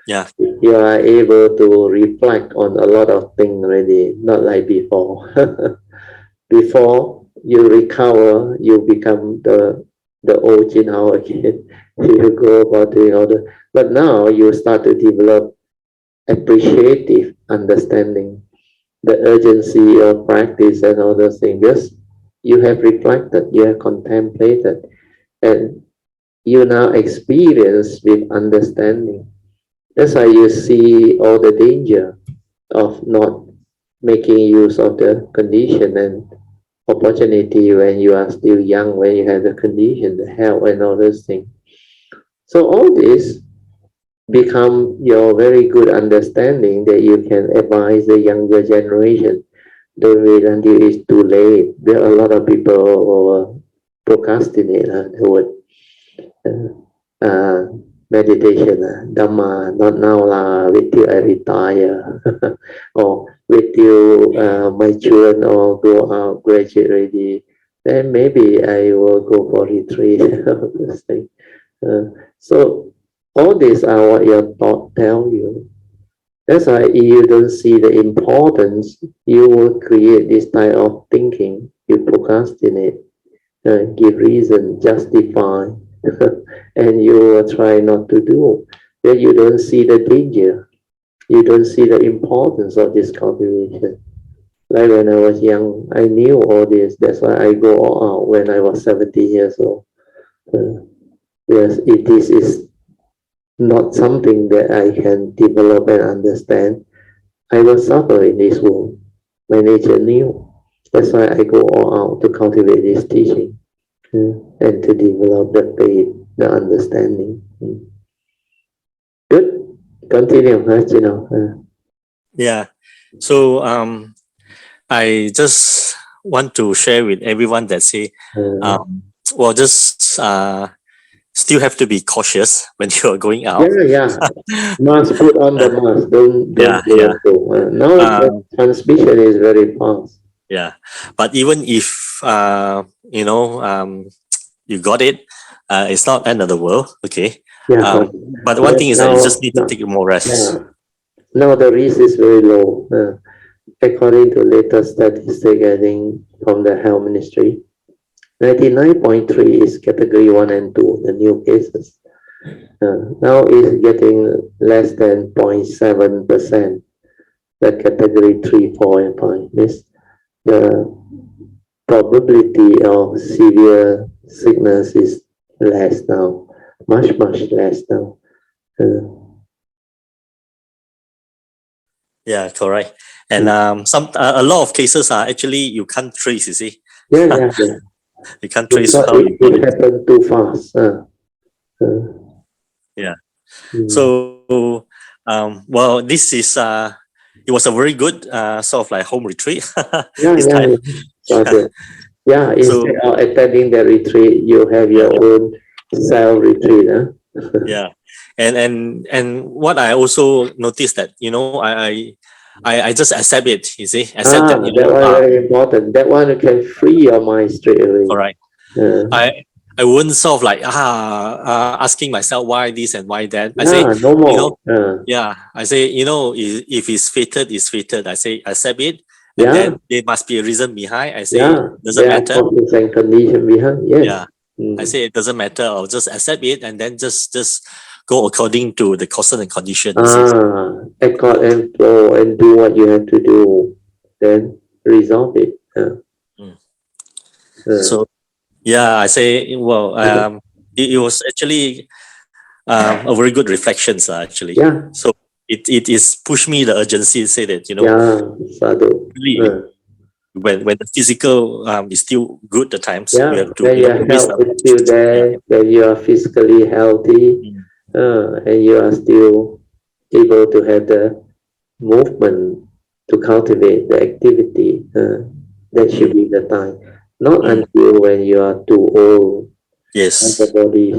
S1: You are able to reflect on a lot of things already, not like before. Before you recover, you become the old Jinhao again. You go about doing all the. But now you start to develop appreciative understanding, the urgency of practice and all those things. Because you have reflected, you have contemplated, and you now experience with understanding. That's why you see all the danger of not making use of the condition and opportunity when you are still young, when you have the condition, the health and all those things. So all this become your very good understanding that you can advise the younger generation. Don't wait until it's too late. There are a lot of people procrastinate the word meditation, Dharma, not now lah, wait till I retire, or wait till my children or go out, graduate already, then maybe I will go for retreat. So all these are what your thought tell you. That's why if you don't see the importance, you will create this type of thinking. You procrastinate, give reason, justify, and you will try not to do. Then you don't see the danger. You don't see the importance of this cultivation. Like when I was young, I knew all this. That's why I go all out when I was 70 years old. Because if this is not something that I can develop and understand, I will suffer in this world. My nature knew. That's why I go all out to cultivate this teaching and to develop the faith, the understanding. Good. Continue,
S3: So I just want to share with everyone that say well, just still have to be cautious when you're going out.
S1: Yeah. Mask, put on the mask. Don't
S3: Yeah,
S1: go
S3: yeah.
S1: and go. Now the transmission is very fast.
S3: Yeah, but even if you got it, it's not end of the world. Okay.
S1: Yeah.
S3: But one thing is that you just need to take more rest.
S1: Yeah. Now the risk is very low. According to latest statistic, I think from the health ministry, 99.3 is category 1 and 2, the new cases. Now it's getting less than 0.7%, the category 3, 4, and 5. Means the probability of severe sickness is less now, much less now.
S3: Yeah, correct. And a lot of cases are actually you can't trace. You see,
S1: Yeah.
S3: you can't trace
S1: Because
S3: how you got
S1: it
S3: it.
S1: happened too fast.
S3: Yeah. So, well, this is it was a very good sort of like home retreat this time.
S1: Yeah, instead of attending the retreat, you have your own self retreat.
S3: Yeah, and what I also noticed that I just accept it. You see, accept that
S1: That one very important. That one you can free your mind straight away.
S3: all right. I wouldn't sort of like asking myself why this and why that. I say
S1: no more.
S3: I say if it's fated, it's fated. I say accept it, and then there must be a reason behind. I say doesn't matter.
S1: Causes and condition behind. Yes.
S3: Yeah. I say it doesn't matter. I'll just accept it and then just go according to the causes and conditions.
S1: Accord and flow and do what you have to do. Then resolve it.
S3: So yeah, I say it was actually a very good reflections actually.
S1: Yeah.
S3: So it is push me the urgency to say that
S1: sadhu.
S3: really when the physical is still good at times we have to
S1: when your health is still there, when you are physically healthy, and you are still able to have the movement to cultivate the activity, that should be the time. Not until when you are too old, the body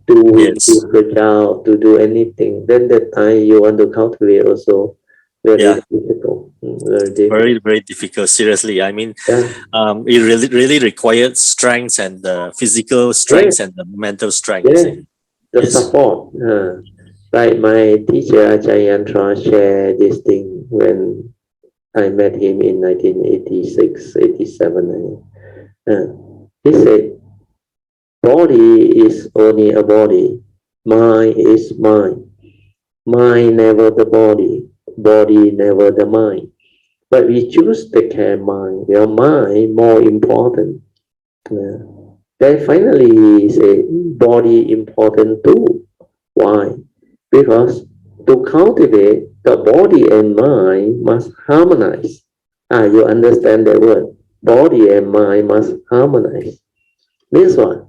S1: too fragile to do anything. Then the time you want to cultivate also very difficult.
S3: Very, very difficult. Seriously, I mean, it really required strength and the physical strength and the mental strength.
S1: The support. Like my teacher Ajayantra shared this thing when I met him in 1986, 87. He said, body is only a body. Mind is mind. Mind never the body. Body never the mind. But we choose to care mind. Your mind more important. Then finally he said, body important too. Why? Because to cultivate, the body and mind must harmonize. You understand that word? Body and mind must harmonize. Means what?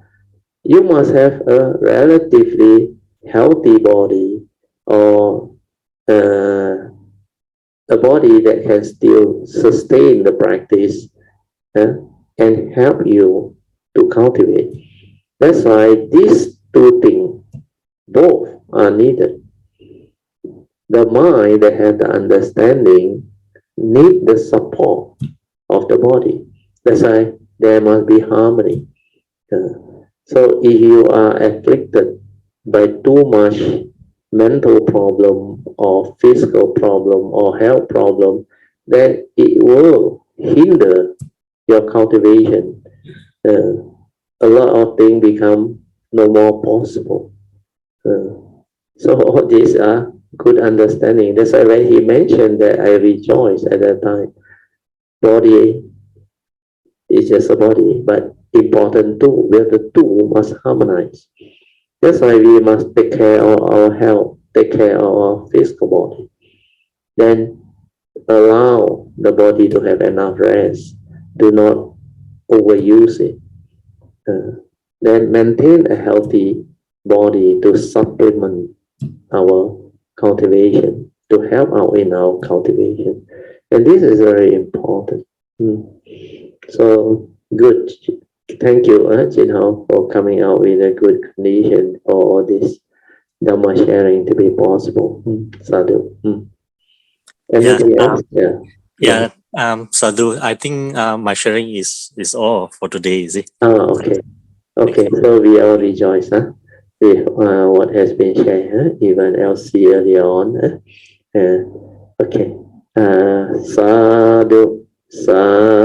S1: You must have a relatively healthy body or a body that can still sustain the practice and help you to cultivate. That's why these two things, both are needed. The mind that has the understanding need the support of the body. That's why there must be harmony. So if you are afflicted by too much mental problem or physical problem or health problem, then it will hinder your cultivation. A lot of things become no more possible. So all these are good understanding. That's why when he mentioned that, I rejoiced at that time. Body is just a body, but important too. Where the two must harmonize. That's why we must take care of our health, take care of our physical body. Then allow the body to have enough rest. Do not overuse it. Then maintain a healthy body to supplement our cultivation, to help out in our cultivation. And this is very important. So good. Thank you, Jinho, for coming out with a good condition for all this Dharma sharing to be possible. Sadhu. Anything else?
S3: Yeah. Sadhu, I think my sharing is all for today, is it?
S1: Okay. Okay, so we all rejoice with what has been shared, even LC earlier on. Okay. Sadhu, sadhu.